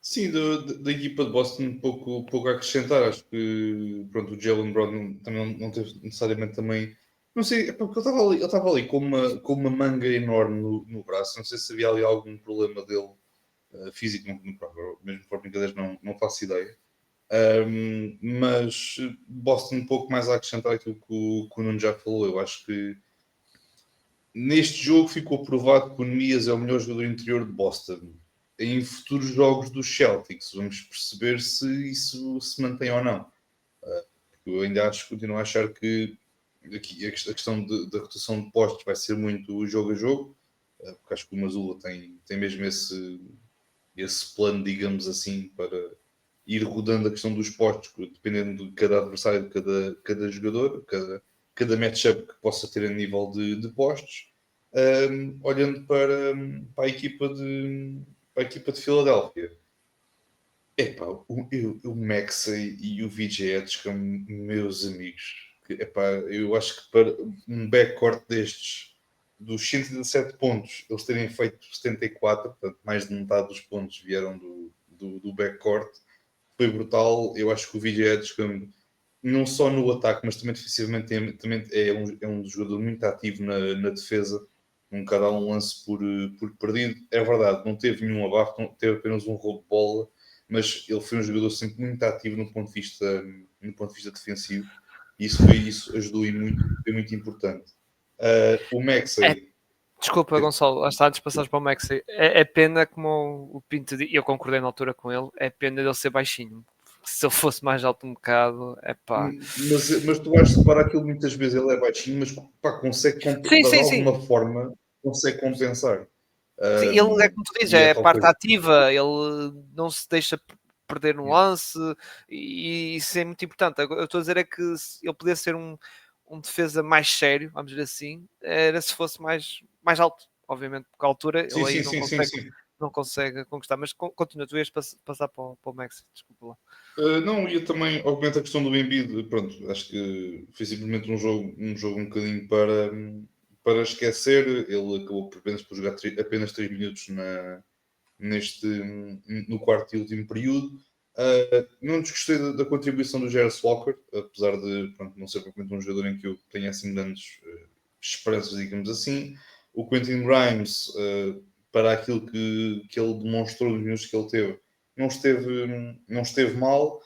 Sim, da equipa de Boston, pouco a acrescentar. Acho que pronto, o Jalen Brown também não teve necessariamente também. Não sei, é porque ele estava ali com uma manga enorme no braço. Não sei se havia ali algum problema dele físico, mesmo por brincadeiras, não faço ideia. Mas Boston um pouco mais a acrescentar aquilo que o Nuno já falou. Eu acho que neste jogo ficou provado que o Nemias é o melhor jogador interior de Boston. Em futuros jogos dos Celtics, vamos perceber se isso se mantém ou não. Eu ainda continuo a achar que aqui a questão da rotação de postos vai ser muito jogo a jogo, porque acho que o Mazula tem mesmo esse plano, digamos assim, para ir rodando a questão dos postos, dependendo de cada adversário, de cada jogador, cada matchup que possa ter a nível de postos. Olhando para a equipa de Filadélfia, epá, o Maxey e o VJ Edgecombe, meus amigos, eu acho que para um backcourt destes, dos 117 pontos, eles terem feito 74, portanto, mais de metade dos pontos vieram do backcourt, foi brutal. Eu acho que o VJ Edgecombe, não só no ataque, mas também defensivamente, também é um jogador muito ativo na defesa. Nunca dá um lance por perdido. É verdade, não teve nenhum abafo, teve apenas um roubo de bola, mas ele foi um jogador sempre muito ativo no ponto de vista defensivo. Isso ajudou e muito, é muito importante. O É, Maxey. desculpa, Gonçalo, lá está, antes de passares para o Maxi, é pena como o Pinto, e eu concordei na altura com ele, é pena ele ser baixinho. Se ele fosse mais alto um bocado, é pá. Mas tu vais reparar que ele muitas vezes ele é baixinho, mas pá, consegue, Sim, de sim, sim. alguma forma, consegue compensar. Sim, ele é como tu dizes, E é é a tal parte coisa. ativa, ele não se deixa perder no lance e isso é muito importante. Eu estou a dizer é que se ele podia ser um defesa mais sério, vamos dizer assim, era se fosse mais alto, obviamente, porque a altura Sim, ele sim, aí sim, sim, sim. não consegue conquistar. Mas continua, tu ias passar para o Max, desculpa lá. Não, e também, obviamente, a questão do Embiid, pronto, acho que foi simplesmente um jogo um bocadinho para esquecer. Ele acabou apenas por jogar apenas 3 minutos no quarto e último período. Não desgostei da contribuição do Jarvis Walker, apesar de pronto, não ser propriamente um jogador em que eu tenha assim grandes esperanças, digamos assim. O Quentin Grimes, para aquilo que ele demonstrou nos minutos que ele teve, não esteve mal.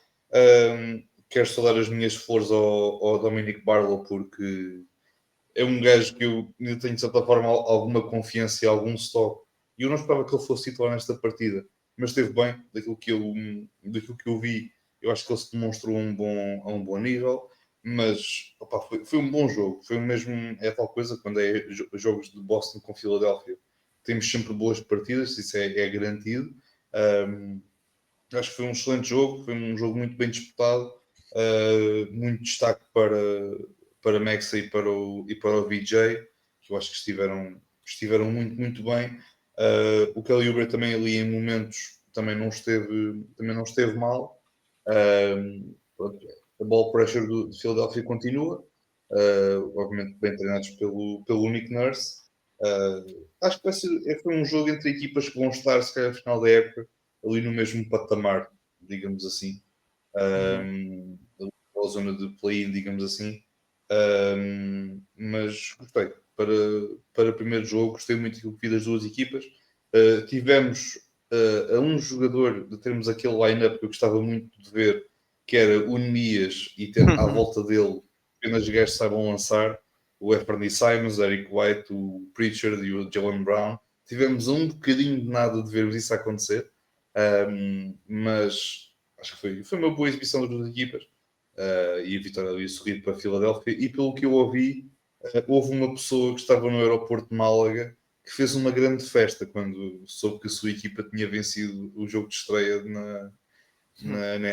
Quero só dar as minhas flores ao Dominic Barlow, porque é um gajo que eu ainda tenho de certa forma alguma confiança e algum stock. E eu não esperava que ele fosse titular nesta partida, mas esteve bem daquilo que eu vi. Eu acho que ele se demonstrou a um bom nível, mas opa, foi um bom jogo. Foi mesmo, é tal coisa quando é jogos de Boston com Filadélfia. Temos sempre boas partidas, isso é garantido. Um, Acho que foi um excelente jogo, foi um jogo muito bem disputado, muito destaque para Maxa e para o VJ, que eu acho que estiveram muito, muito bem. O Kelly Oubre também ali em momentos também não esteve mal. Pronto, a ball pressure de Philadelphia continua, obviamente bem treinados pelo Nick Nurse. Acho que foi um jogo entre equipas que vão estar, se calhar, no final da época, ali no mesmo patamar digamos assim. A zona de play-in, digamos assim. Mas gostei. Para o primeiro jogo, gostei muito do que vi das duas equipas. Tivemos a um jogador de termos aquele line-up que eu gostava muito de ver, que era o Nemias, e ter à volta dele apenas gajos que saibam lançar. O Anthony Simons, Eric White, o Pritchard e o Jalen Brown. Tivemos um bocadinho de nada de vermos isso acontecer. Mas acho que foi uma boa exibição das duas equipas. E a vitória ali sorrido para a Filadélfia. E pelo que eu ouvi, houve uma pessoa que estava no aeroporto de Málaga que fez uma grande festa quando soube que a sua equipa tinha vencido o jogo de estreia na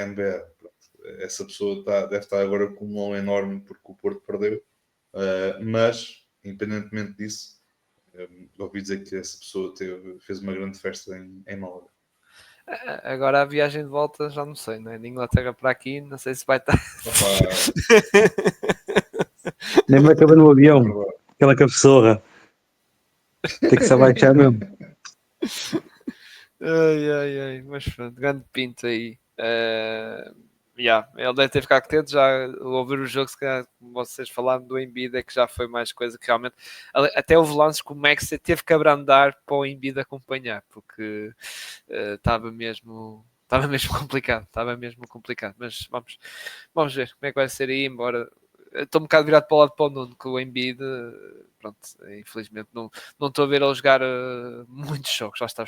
NBA. Pronto, essa pessoa deve estar agora com um mão enorme porque o Porto perdeu. Mas, independentemente disso, ouvi dizer que essa pessoa fez uma grande festa em Málaga. Agora a viagem de volta já não sei, né? De Inglaterra para aqui, não sei se vai estar. Nem vai caber no avião, aquela cabeçorra. Tem que se abaixar mesmo. Ai, mas pronto, grande pinto aí. Ele deve ter ficado contente já ouvir o jogo, se calhar, como vocês falaram do Embiid, é que já foi mais coisa que realmente até houve lances que o Max teve que abrandar para o Embiid acompanhar, porque estava mesmo complicado, mas vamos ver como é que vai ser aí, embora estou um bocado virado para o lado para o Nuno, que o Embiid, pronto, infelizmente não estou a ver ele jogar muitos jogos, lá está,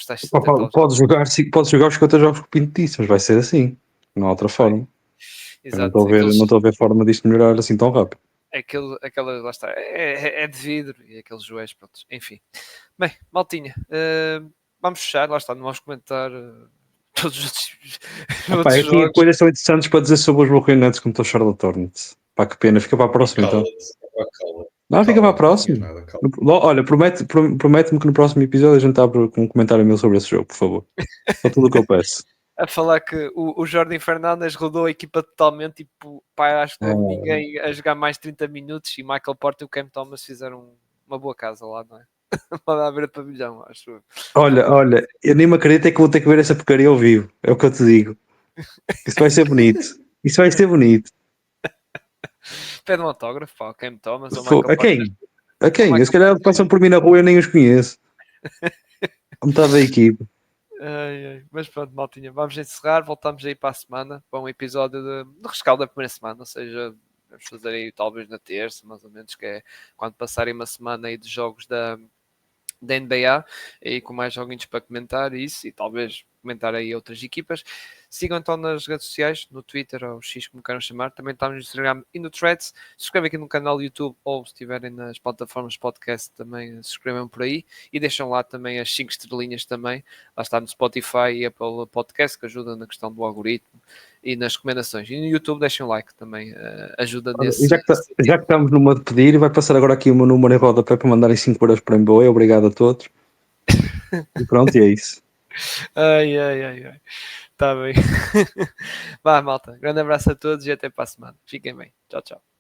Pode jogar os 50 jogos que o Pinto disse, mas vai ser assim, não há outra forma. Exato, Eu não estou a ver forma disto melhorar assim tão rápido. Aquela, lá está, é de vidro e aqueles joelhos, pronto, enfim. Bem, maltinha, vamos fechar, lá está, não vamos comentar todos os outros Eu tinha jogos. coisas tão interessantes para dizer sobre os Brooklyn Nets como estou Charlotte Hornets. Pá, que pena, fica para a próxima então. Não, fica para a próxima. Olha, promete-me que no próximo episódio a gente abre com um comentário meu sobre esse jogo, por favor. Só tudo o que eu peço. A falar que o Jordan Fernandes rodou a equipa totalmente, tipo, pá, acho que não houve ninguém a jogar mais 30 minutos e Michael Porter e o Cam Thomas fizeram uma boa casa lá, não é? Pode haver pavilhão, acho. Olha, eu nem me acredito é que vou ter que ver essa porcaria ao vivo, é o que eu te digo. Isso vai ser bonito. Pede um autógrafo, pá, o Cam Thomas ou Michael A quem? Porter. A quem? Se calhar passam por mim na rua e eu nem os conheço. A metade da equipe. Mas pronto, maltinha, vamos encerrar, voltamos aí para a semana, para um episódio de rescaldo da primeira semana, ou seja, vamos fazer aí talvez na terça, mais ou menos, que é quando passarem uma semana aí de jogos da NBA, e com mais joguinhos para comentar isso, e talvez comentar aí outras equipas. Sigam então nas redes sociais, no Twitter ou X, como queiram chamar, também estamos no Instagram e no Threads. Subscrevam aqui no canal YouTube, ou se estiverem nas plataformas de podcast também subscrevam por aí, e deixam lá também as 5 estrelinhas também, lá está no Spotify e Apple Podcast, que ajuda na questão do algoritmo e nas recomendações, e no YouTube deixem um like também, ajuda nesse. Já que estamos numa de pedir, vai passar agora aqui o meu número em rodapé para mandarem 5 euros para MBOE, obrigado a todos. E pronto, e é isso. Ai. Está bem. Vá, malta. Grande abraço a todos e até para a semana. Fiquem bem. Tchau, tchau.